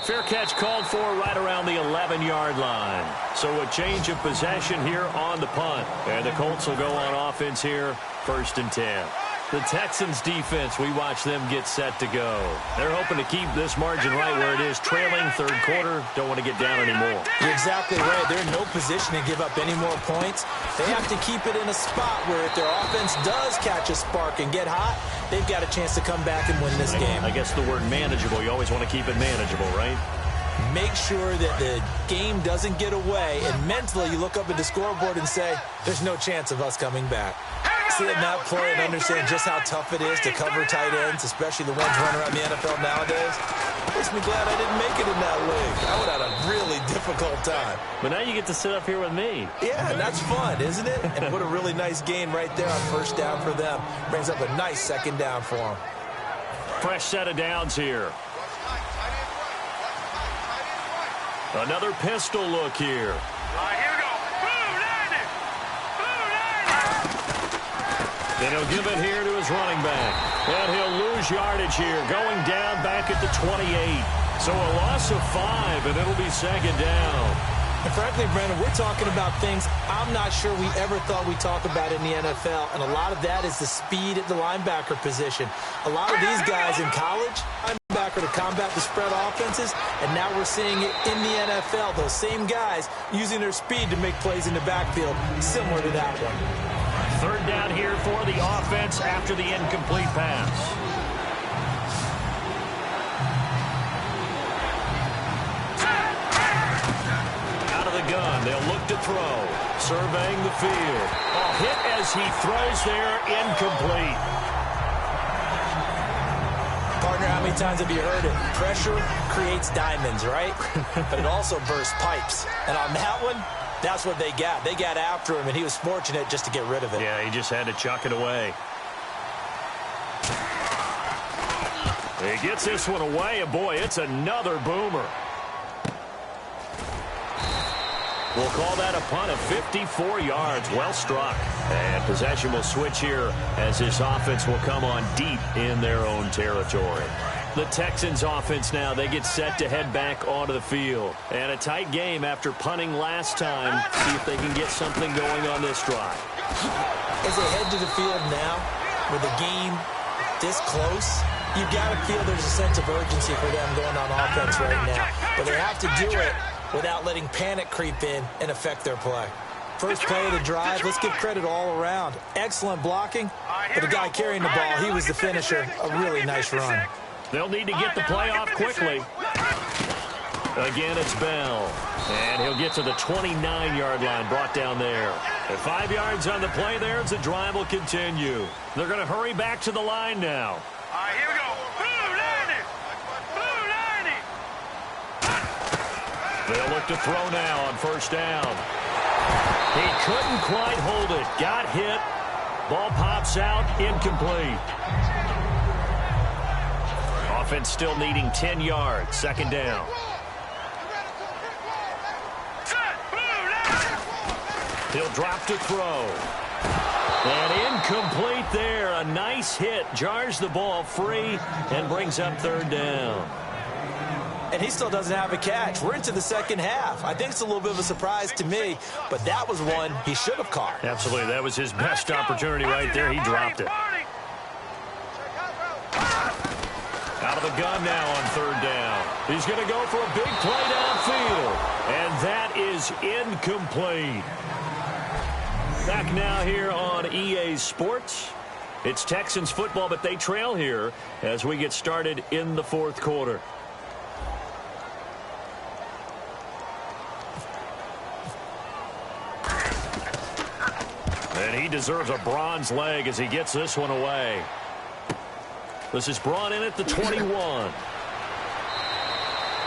Fair catch called for right around the 11-yard line. So a change of possession here on the punt. And the Colts will go on offense here, 1st and 10. The Texans defense, we watch them get set to go. They're hoping to keep this margin right where it is, trailing 3rd quarter. Don't want to get down anymore. You're exactly right. They're in no position to give up any more points. They have to keep it in a spot where if their offense does catch a spark and get hot, they've got a chance to come back and win this game. I guess the word manageable, you always want to keep it manageable, right? Make sure that the game doesn't get away, and mentally you look up at the scoreboard and say, there's no chance of us coming back. See it now play and understand just how tough it is to cover tight ends, especially the ones running around the NFL nowadays. Makes me glad I didn't make it in that league. I would have had a really difficult time. But now you get to sit up here with me. Yeah, and that's fun, isn't it? And put a really nice gain right there on 1st down for them. Brings up a nice 2nd down for them. Fresh set of downs here. Another pistol look here. Here we go. Then he'll give it here to his running back. And he'll lose yardage here, going down back at the 28. So a loss of 5, and it'll be 2nd down. And frankly, Brandon, we're talking about things I'm not sure we ever thought we'd talk about in the NFL, and a lot of that is the speed at the linebacker position. A lot of these guys in college, linebacker to combat the spread offenses, and now we're seeing it in the NFL. Those same guys using their speed to make plays in the backfield, similar to that one. 3rd down here for the offense after the incomplete pass. Out of the gun, they'll look to throw. Surveying the field. A hit as he throws there, incomplete. Partner, how many times have you heard it? Pressure creates diamonds, right? But it also bursts pipes. And on that one, that's what they got. They got after him, and he was fortunate just to get rid of it. Yeah, he just had to chuck it away. He gets this one away, and boy, it's another boomer. We'll call that a punt of 54 yards. Well struck. And possession will switch here as this offense will come on deep in their own territory. The Texans offense now, they get set to head back onto the field. And a tight game after punting last time. See if they can get something going on this drive. As they head to the field now, with the game this close, you've got to feel there's a sense of urgency for them going on offense right now. But they have to do it without letting panic creep in and affect their play. First play of the drive, let's give credit all around. Excellent blocking, but the guy carrying the ball, he was the finisher. A really nice run. They'll need to get the play off quickly. Again, it's Bell. And he'll get to the 29-yard line, brought down there. At 5 yards on the play there, as the drive will continue. They're going to hurry back to the line now. Here we go. They'll look to throw now on 1st down. He couldn't quite hold it. Got hit. Ball pops out, incomplete. Offense still needing 10 yards. 2nd down. He'll drop to throw. And incomplete there. A nice hit. Jars the ball free and brings up 3rd down. And he still doesn't have a catch. We're into the 2nd half. I think it's a little bit of a surprise to me, but that was one he should have caught. Absolutely. That was his best opportunity right there. He dropped it. Out of the gun now on 3rd down. He's going to go for a big play downfield. And that is incomplete. Back now here on EA Sports. It's Texans football, but they trail here as we get started in the fourth quarter. And he deserves a bronze leg as he gets this one away. This is brought in at the 21.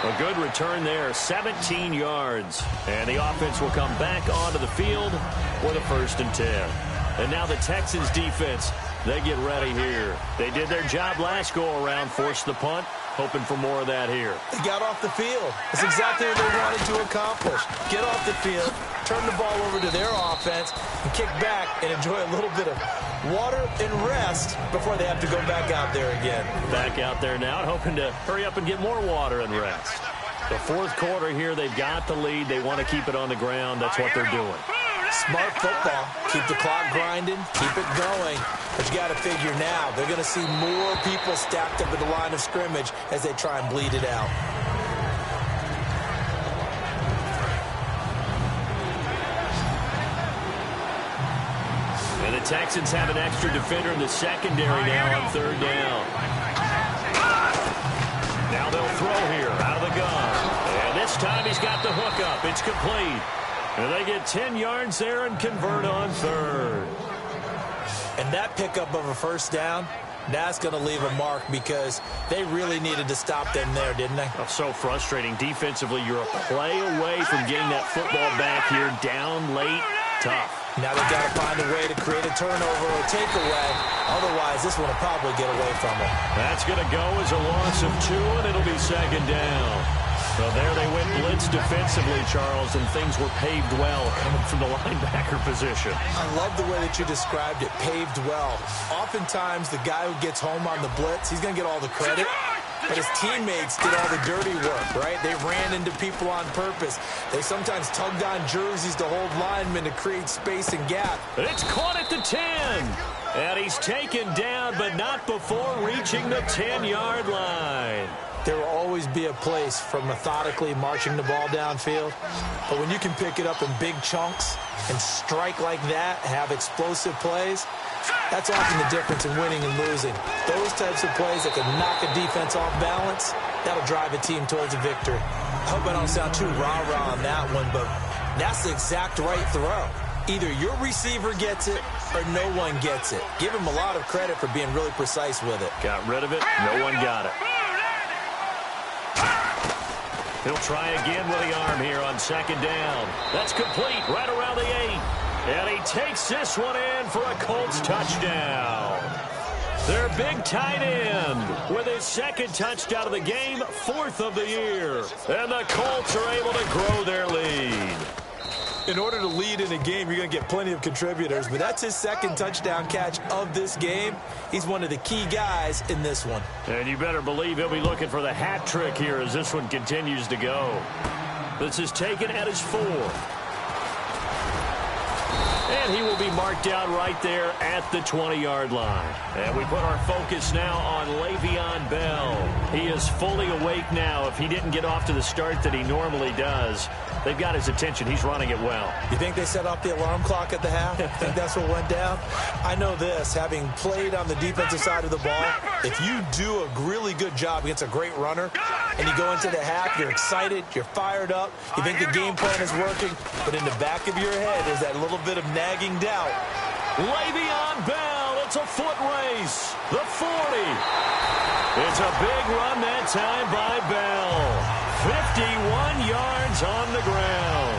A good return there, 17 yards. And the offense will come back onto the field with a 1st and 10. And now the Texans defense, they get ready here. They did their job last go-around, forced the punt, hoping for more of that here. They got off the field. That's exactly what they wanted to accomplish. Get off the field, turn the ball over to their offense, and kick back and enjoy a little bit of water and rest before they have to go back out there again. Back out there now, hoping to hurry up and get more water and rest. The fourth quarter here, they've got the lead. They want to keep it on the ground. That's what they're doing. Smart football. Keep the clock grinding. Keep it going. But you got to figure now, they're going to see more people stacked up at the line of scrimmage as they try and bleed it out. And the Texans have an extra defender in the secondary now on 3rd down. Now they'll throw here out of the gun. And this time he's got the hook up. It's complete. And they get 10 yards there and convert on 3rd. And that pickup of a 1st down, that's going to leave a mark because they really needed to stop them there, didn't they? Oh, so frustrating. Defensively, you're a play away from getting that football back here down late. Tough. Now they've got to find a way to create a turnover or takeaway. Otherwise, this one will probably get away from them. That's going to go as a loss of 2, and it'll be 2nd down. So there they went blitz defensively, Charles, and things were paved well coming from the linebacker position. I love the way that you described it, paved well. Oftentimes, the guy who gets home on the blitz, he's going to get all the credit. But his teammates did all the dirty work, right? They ran into people on purpose. They sometimes tugged on jerseys to hold linemen to create space and gap. It's caught at the 10. And he's taken down, but not before reaching the 10-yard line. There will always be a place for methodically marching the ball downfield. But when you can pick it up in big chunks and strike like that, have explosive plays, that's often the difference in winning and losing. Those types of plays that can knock a defense off balance, that'll drive a team towards a victory. I hope I don't sound too rah-rah on that one, but that's the exact right throw. Either your receiver gets it or no one gets it. Give him a lot of credit for being really precise with it. Got rid of it. No one got it. He'll try again with the arm here on 2nd down. That's complete right around the 8. And he takes this one in for a Colts touchdown. Their big tight end with his 2nd touchdown of the game, 4th of the year. And the Colts are able to grow their lead. In order to lead in a game, you're going to get plenty of contributors, but that's his 2nd touchdown catch of this game. He's one of the key guys in this one. And you better believe he'll be looking for the hat trick here as this one continues to go. This is taken at his 4th. And he will be marked down right there at the 20-yard line. And we put our focus now on Le'Veon Bell. He is fully awake now. If he didn't get off to the start that he normally does, they've got his attention. He's running it well. You think they set off the alarm clock at the half? You think that's what went down? I know this, having played on the defensive side of the ball, if you do a really good job against a great runner and you go into the half, you're excited, you're fired up, you think the game plan is working, but in the back of your head is that little bit of nagging doubt. Le'Veon Bell, it's a foot race. The 40. It's a big run that time by Bell. 51 yards on the ground.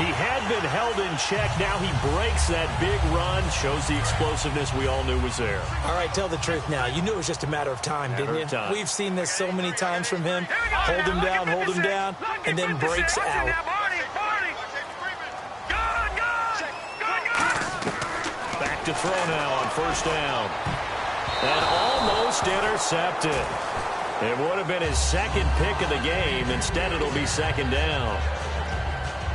He had been held in check. Now he breaks that big run. Shows the explosiveness we all knew was there. All right, tell the truth now. You knew it was just a matter of time, didn't you? We've seen this so many times from him. Hold him down, and then breaks out. Back to throw now on 1st down. And almost intercepted. It would have been his 2nd pick of the game. Instead, it'll be 2nd down.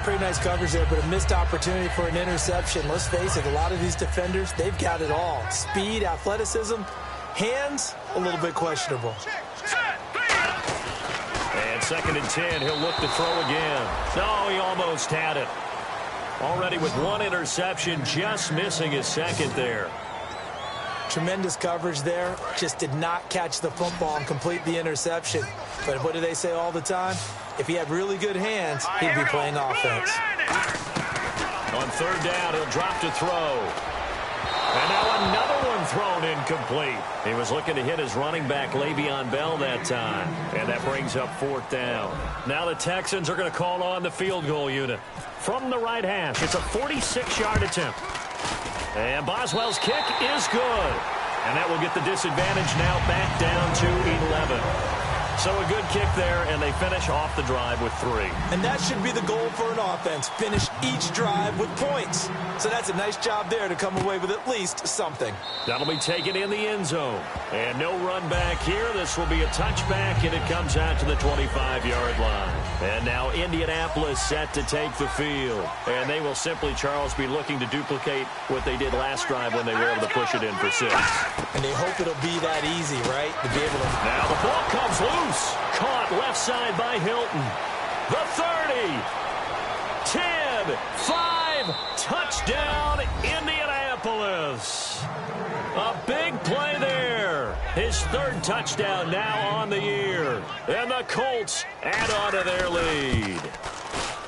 Pretty nice coverage there, but a missed opportunity for an interception. Let's face it, a lot of these defenders, they've got it all. Speed, athleticism, hands, a little bit questionable. And 2nd and 10, he'll look to throw again. No, he almost had it. Already with 1 interception, just missing his 2nd there. Tremendous coverage there. Just did not catch the football and complete the interception. But what do they say all the time? If he had really good hands, he'd be playing offense. On third down, he'll drop to throw. And now another one thrown incomplete. He was looking to hit his running back, Le'Veon Bell, that time. And that brings up fourth down. Now the Texans are going to call on the field goal unit. From the right hash, it's a 46-yard attempt. And Boswell's kick is good. And that will get the disadvantage now back down to 11. So a good kick there, and they finish off the drive with 3. And that should be the goal for an offense. Finish each drive with points. So that's a nice job there to come away with at least something. That'll be taken in the end zone. And no run back here. This will be a touchback, and it comes out to the 25-yard line. And now Indianapolis set to take the field. And they will simply, Charles, be looking to duplicate what they did last drive when they were able to push it in for 6. And they hope it'll be that easy, right? To be able to... Now the ball comes loose. Caught left side by Hilton. The 30. 10. 5. Touchdown, Indianapolis. A big play there. His third touchdown now on the year. And the Colts add on to their lead.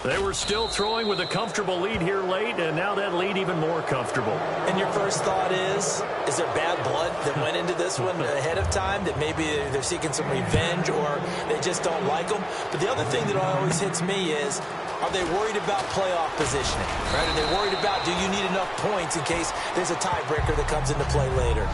They were still throwing with a comfortable lead here late, and now that lead even more comfortable. And your first thought is there bad blood that went into this one ahead of time, that maybe they're seeking some revenge or they just don't like them? But the other thing that always hits me is, are they worried about playoff positioning? Right? Are they worried about, do you need enough points in case there's a tiebreaker that comes into play later?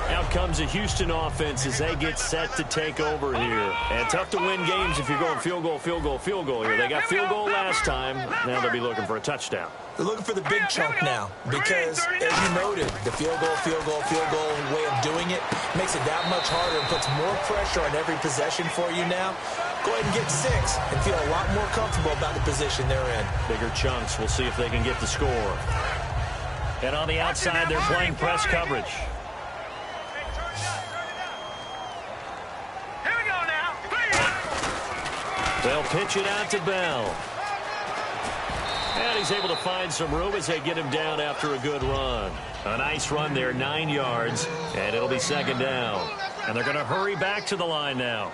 Out comes a Houston offense as they get set to take over here. And tough to win games if you're going field goal, field goal, field goal here. They got field goal last time. Now they'll be looking for a touchdown. They're looking for the big chunk now because, as you noted, the field goal way of doing it makes it that much harder and puts more pressure on every possession for you now. Go ahead and get 6 and feel a lot more comfortable about the position they're in. Bigger chunks. We'll see if they can get the score. And on the outside, they're playing press coverage. They'll pitch it out to Bell. And he's able to find some room as they get him down after a good run. A nice run there, 9 yards, and it'll be second down. And they're going to hurry back to the line now.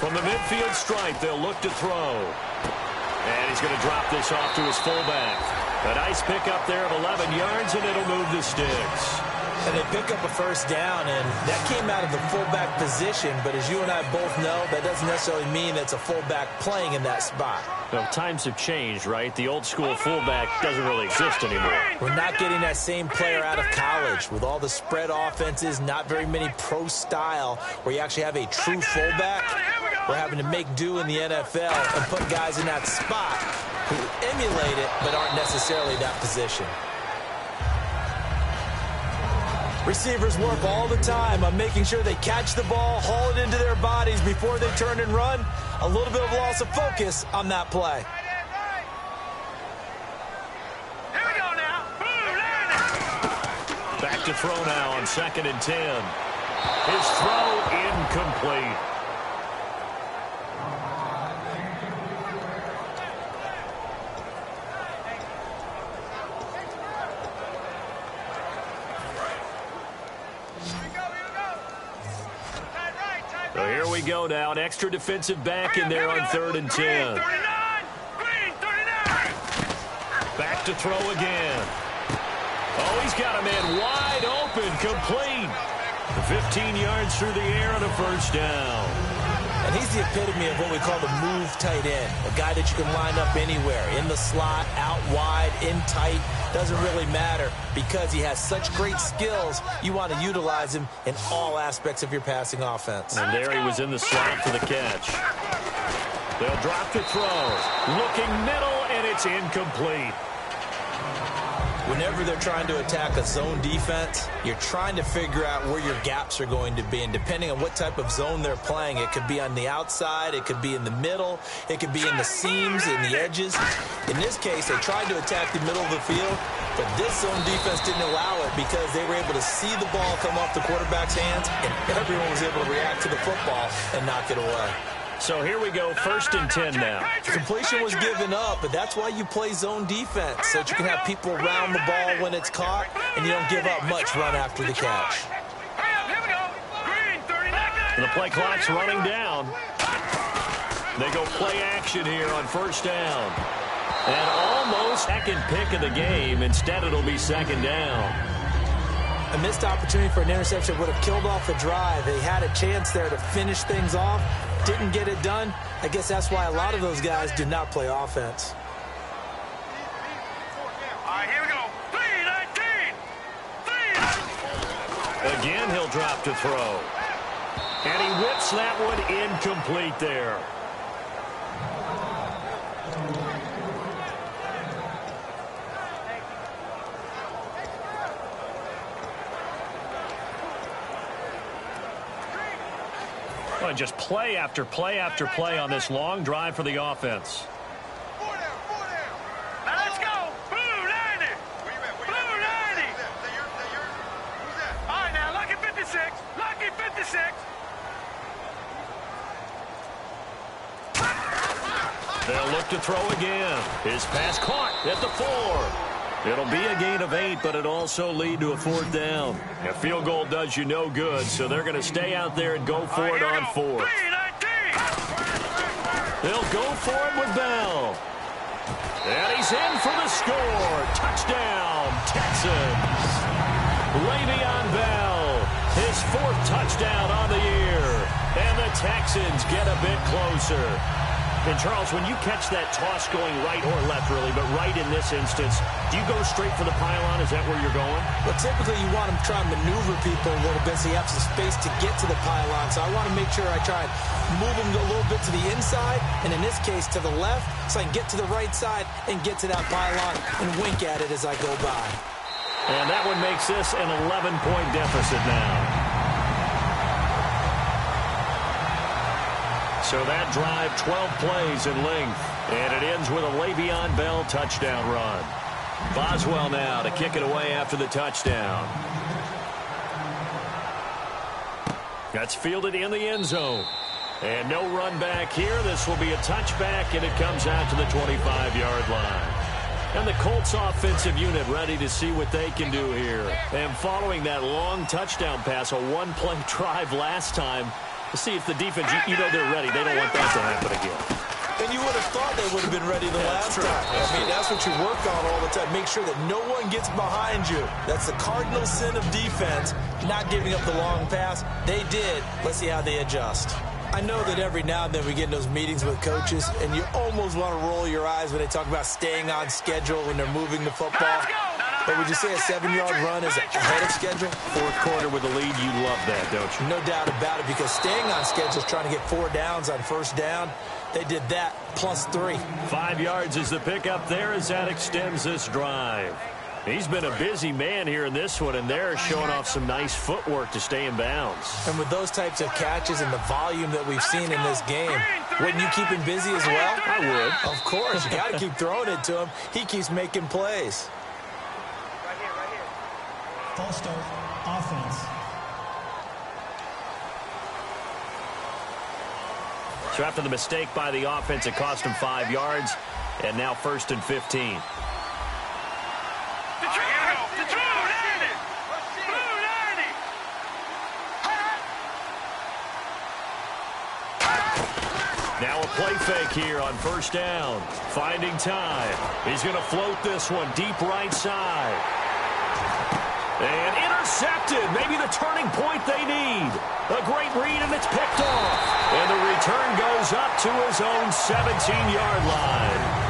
From the midfield stripe, they'll look to throw. And he's going to drop this off to his fullback. A nice pickup there of 11 yards, and it'll move the sticks. And they pick up a first down, and that came out of the fullback position. But as you and I both know, that doesn't necessarily mean it's a fullback playing in that spot. Well, times have changed, right? The old school fullback doesn't really exist anymore. We're not getting that same player out of college. With all the spread offenses, not very many pro style where you actually have a true fullback. We're having to make do in the NFL and put guys in that spot who emulate it but aren't necessarily that position. Receivers work all the time on making sure they catch the ball, haul it into their bodies before they turn and run. A little bit of loss of focus on that play. Here we go now. Back to throw now on 2nd and 10. His throw incomplete. So here we go now. An extra defensive back in there on 3rd and 10. Back to throw again. Oh, he's got a man wide open, complete. 15 yards through the air on a first down. And he's the epitome of what we call the move tight end. A guy that you can line up anywhere. In the slot, out wide, in tight. Doesn't really matter because he has such great skills. You want to utilize him in all aspects of your passing offense. And there he was in the slot for the catch. They'll drop to throw. Looking middle, and it's incomplete. Whenever they're trying to attack a zone defense, you're trying to figure out where your gaps are going to be. And depending on what type of zone they're playing, it could be on the outside, it could be in the middle, it could be in the seams, in the edges. In this case, they tried to attack the middle of the field, but this zone defense didn't allow it because they were able to see the ball come off the quarterback's hands, and everyone was able to react to the football and knock it away. So here we go, 1st and 10 now. Completion was given up, but that's why you play zone defense, so that you can have people around the ball when it's caught, and you don't give up much run after the catch. And the play clock's running down. They go play action here on 1st down. And almost second pick of the game. Instead, it'll be 2nd down. A missed opportunity for an interception would have killed off the drive. They had a chance there to finish things off. Didn't get it done. I guess that's why a lot of those guys do not play offense. All right, here we go. 3-19. Again, he'll drop to throw. And he whips that one incomplete there. Well, just play after play after play on this long drive for the offense. Now let's go. Blue 90. Blue 90. All right, now, lucky 56. Lucky 56. They'll look to throw again. His pass caught at the 4. It'll be a gain of 8, but it'll also lead to a 4th down. A field goal does you no good, so they're going to stay out there and go for it on 4th. 3-19. They'll go for it with Bell. And he's in for the score. Touchdown, Texans. Le'Veon Bell, his 4th touchdown on the year. And the Texans get a bit closer. And, Charles, when you catch that toss going right or left, really, but right in this instance, do you go straight for the pylon? Is that where you're going? Well, typically you want to try and maneuver people a little bit so you have some space to get to the pylon. So I want to make sure I try and move them a little bit to the inside, and in this case to the left, so I can get to the right side and get to that pylon and wink at it as I go by. And that one makes this an 11-point deficit now. So that drive, 12 plays in length. And it ends with a Le'Veon Bell touchdown run. Boswell now to kick it away after the touchdown. That's fielded in the end zone. And no run back here. This will be a touchback, and it comes out to the 25-yard line. And the Colts offensive unit ready to see what they can do here. And following that long touchdown pass, a one-play drive last time, to see if the defense, you know they're ready. They don't want that to happen again. And you would have thought they would have been ready the last time. I mean, that's what you work on all the time. Make sure that no one gets behind you. That's the cardinal sin of defense, not giving up the long pass. They did. Let's see how they adjust. I know that every now and then we get in those meetings with coaches, and you almost want to roll your eyes when they talk about staying on schedule when they're moving the football. But would you say a 7-yard run is ahead of schedule? 4th quarter with the lead, you love that, don't you? No doubt about it, because staying on schedule is trying to get 4 downs on 1st down. They did that, plus 3. 5 yards is the pickup there as that extends this drive. He's been a busy man here in this one, and they're showing off some nice footwork to stay in bounds. And with those types of catches and the volume that we've seen in this game, wouldn't you keep him busy as well? I would. Of course. You got to keep throwing it to him. He keeps making plays. False start, offense. So after the mistake by the offense, it cost him 5 yards, and now 1st and 15. Now a play fake here on 1st down. Finding time. He's going to float this one deep right side. And intercepted. Maybe the turning point they need. A great read, and it's picked off. And the return goes up to his own 17-yard line.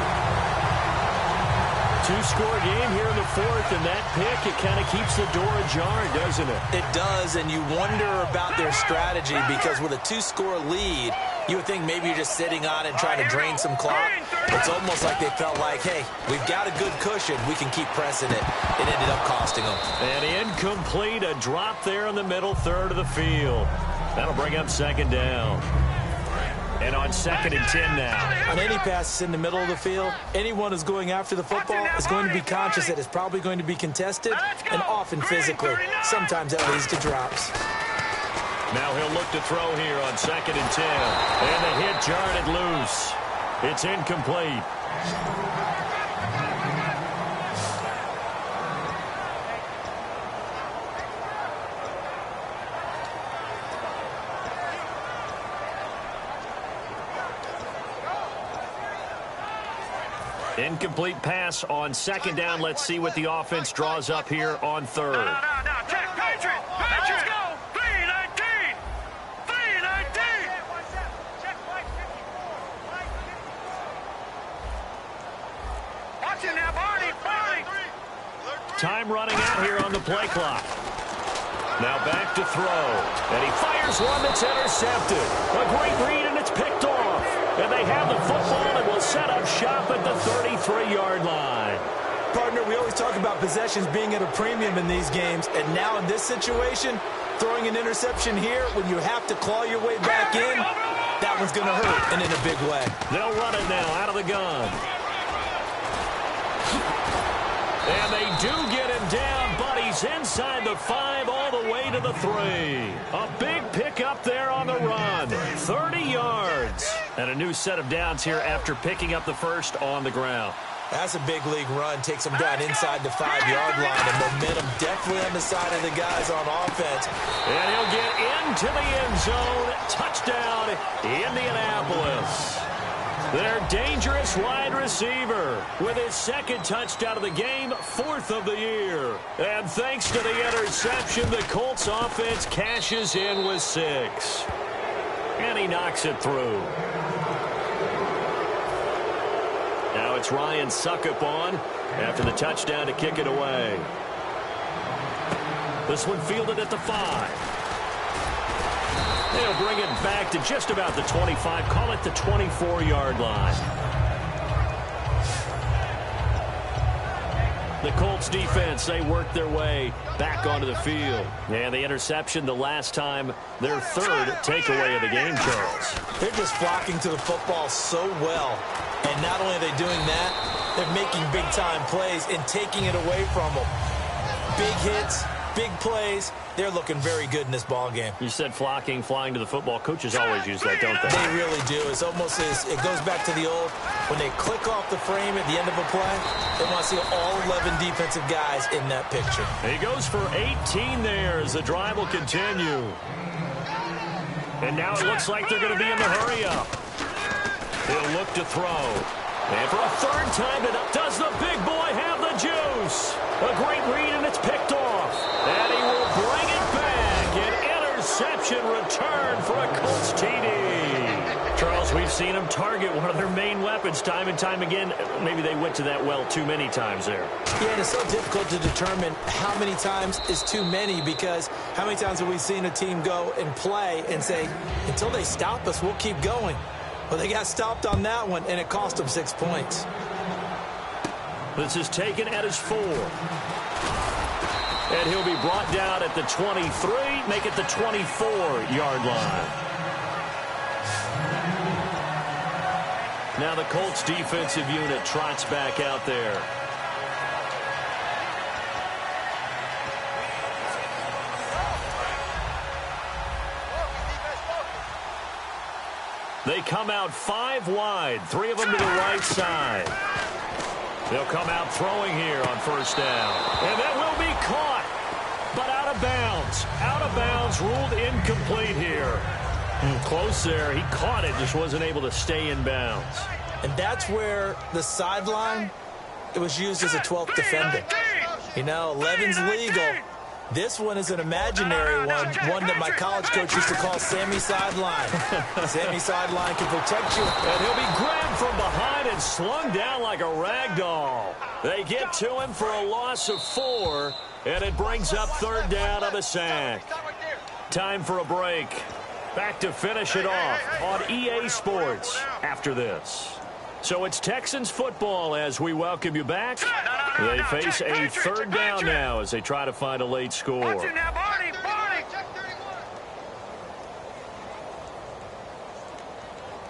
2-score game here in the 4th, and that pick, it kind of keeps the door ajar, doesn't it? It does, and you wonder about their strategy, because with a 2-score lead, you would think maybe you're just sitting on it and trying to drain some clock. It's almost like they felt like, hey, we've got a good cushion. We can keep pressing it. It ended up costing them. And incomplete, a drop there in the middle third of the field. That'll bring up 2nd down. And on 2nd and 10 now. On any passes in the middle of the field, anyone who's going after the football is going to be conscious that it's probably going to be contested and often physically. Sometimes that leads to drops. Now he'll look to throw here on 2nd and 10. And the hit jarred it loose. It's incomplete. Incomplete pass on 2nd down. Let's see what the offense draws up here on 3rd. No. Check, Patriot. Let's go. 319. 319. Watch it now, Barney. Time running out here on the play clock. Now back to throw. And he fires one that's intercepted. A great read, and it's picked off. And they have the football and will set up shop at the 33-yard line. Partner, we always talk about possessions being at a premium in these games. And now in this situation, throwing an interception here when you have to claw your way back in, that one's going to hurt, and in a big way. They'll run it now out of the gun. And they do get him down, but he's inside the 5 all the way to the 3. A big pickup there on the run. 30 yards. And a new set of downs here after picking up the first on the ground. That's a big league run. Takes them down inside the 5-yard line. And momentum definitely on the side of the guys on offense. And he'll get into the end zone. Touchdown, Indianapolis. Their dangerous wide receiver with his 2nd touchdown of the game, 4th of the year. And thanks to the interception, the Colts offense cashes in with 6. And he knocks it through. Now it's Ryan Suckup on after the touchdown to kick it away. This one fielded at the 5. They'll bring it back to just about the 25. Call it the 24-yard line. The Colts defense, they work their way back onto the field. And the interception the last time, their 3rd takeaway of the game, Charles. They're just flocking to the football so well. And not only are they doing that, they're making big-time plays and taking it away from them. Big hits, big plays. They're looking very good in this ball game. You said flocking, flying to the football. Coaches always use that, don't they? They really do. It's almost as it goes back to the old, when they click off the frame at the end of a play, they want to see all 11 defensive guys in that picture. He goes for 18 there as the drive will continue. And now it looks like they're going to be in the hurry-up. He'll look to throw. And for a 3rd time, does the big boy have the juice? A great read, and it's picked off. And he will bring it back. An interception return for a Colts TD. Charles, we've seen him target one of their main weapons time and time again. Maybe they went to that well too many times there. Yeah, and it's so difficult to determine how many times is too many, because how many times have we seen a team go and play and say, until they stop us, we'll keep going. Well, they got stopped on that one, and it cost them 6 points. This is taken at his 4. And he'll be brought down at the 23, make it the 24-yard line. Now the Colts defensive unit trots back out there. They come out 5 wide, 3 of them to the right side. They'll come out throwing here on 1st down. And that will be caught, but out of bounds. Out of bounds, ruled incomplete here. Close there. He caught it, just wasn't able to stay in bounds. And that's where the sideline, it was used as a 12th defender. You know, 11's legal. This one is an imaginary one that my college coach used to call Sammy Sideline. Sammy Sideline can protect you. And he'll be grabbed from behind and slung down like a rag doll. They get to him for a loss of 4, and it brings up 3rd down of the sack. Time for a break. Back to finish it off on EA Sports after this. So it's Texans football as we welcome you back. They face a 3rd down now as they try to find a late score. Watch it now, Barney.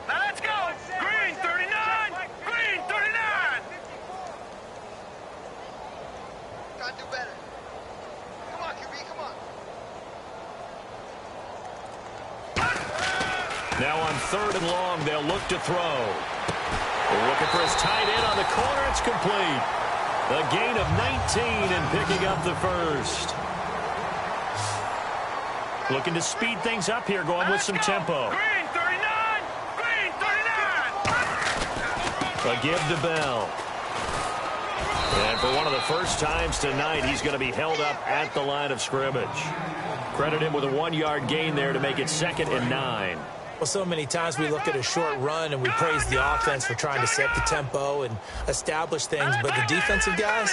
Now let's go. Green 39. Green 39. Gotta do better. Come on, QB, come on. Now on 3rd and long, they'll look to throw. Looking for his tight end on the corner. It's complete. A gain of 19 and picking up the first. Looking to speed things up here, going with some tempo. Green 39. Green 39. A give to Bell. And for one of the first times tonight, he's going to be held up at the line of scrimmage. Credit him with a 1-yard gain there to make it 2nd and 9. Well, so many times we look at a short run and we praise the offense for trying to set the tempo and establish things, but the defensive guys,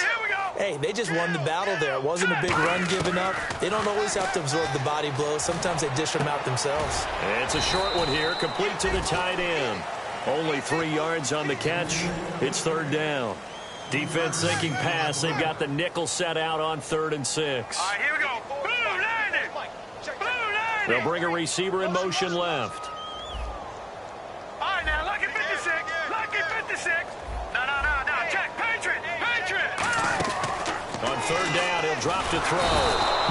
hey, they just won the battle there. It wasn't a big run given up. They don't always have to absorb the body blows. Sometimes they dish them out themselves. And it's a short one here, complete to the tight end. Only 3 yards on the catch. It's 3rd down. Defense thinking pass. They've got the nickel set out on 3rd and 6. All right, here we go. Blue landing. Blue landing. They'll bring a receiver in motion left. All right, now, lucky 56. Lucky 56. No. Check. Patriot. On 3rd down, he'll drop to throw.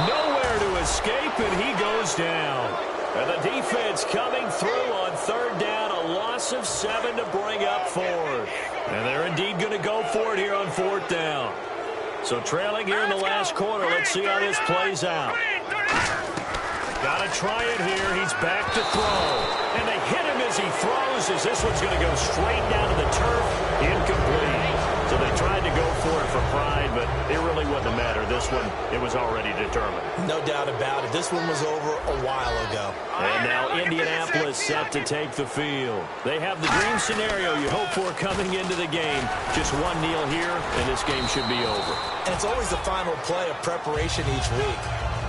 Nowhere to escape, and he goes down. And the defense coming through on 3rd down. A loss of 7 to bring up 4th. And they're indeed going to go for it here on 4th down. So trailing here in the last quarter. Let's see how this plays out. Got to try it here. He's back to throw. And they hit him as he throws, as this one's going to go straight down to the turf. Incomplete. So they tried to go for it for pride, but it really wouldn't matter. This one, it was already determined. No doubt about it. This one was over a while ago. And now Indianapolis set to take the field. They have the dream scenario you hope for coming into the game. Just one kneel here, and this game should be over. And it's always the final play of preparation each week.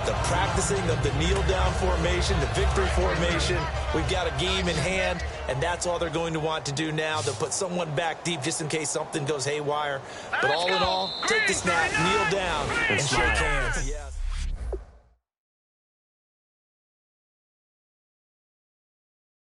The practicing of the kneel-down formation, the victory formation. We've got a game in hand, and that's all they're going to want to do now. They'll put someone back deep just in case something goes haywire. But all in all, take the snap, kneel down, and shake hands. Yes.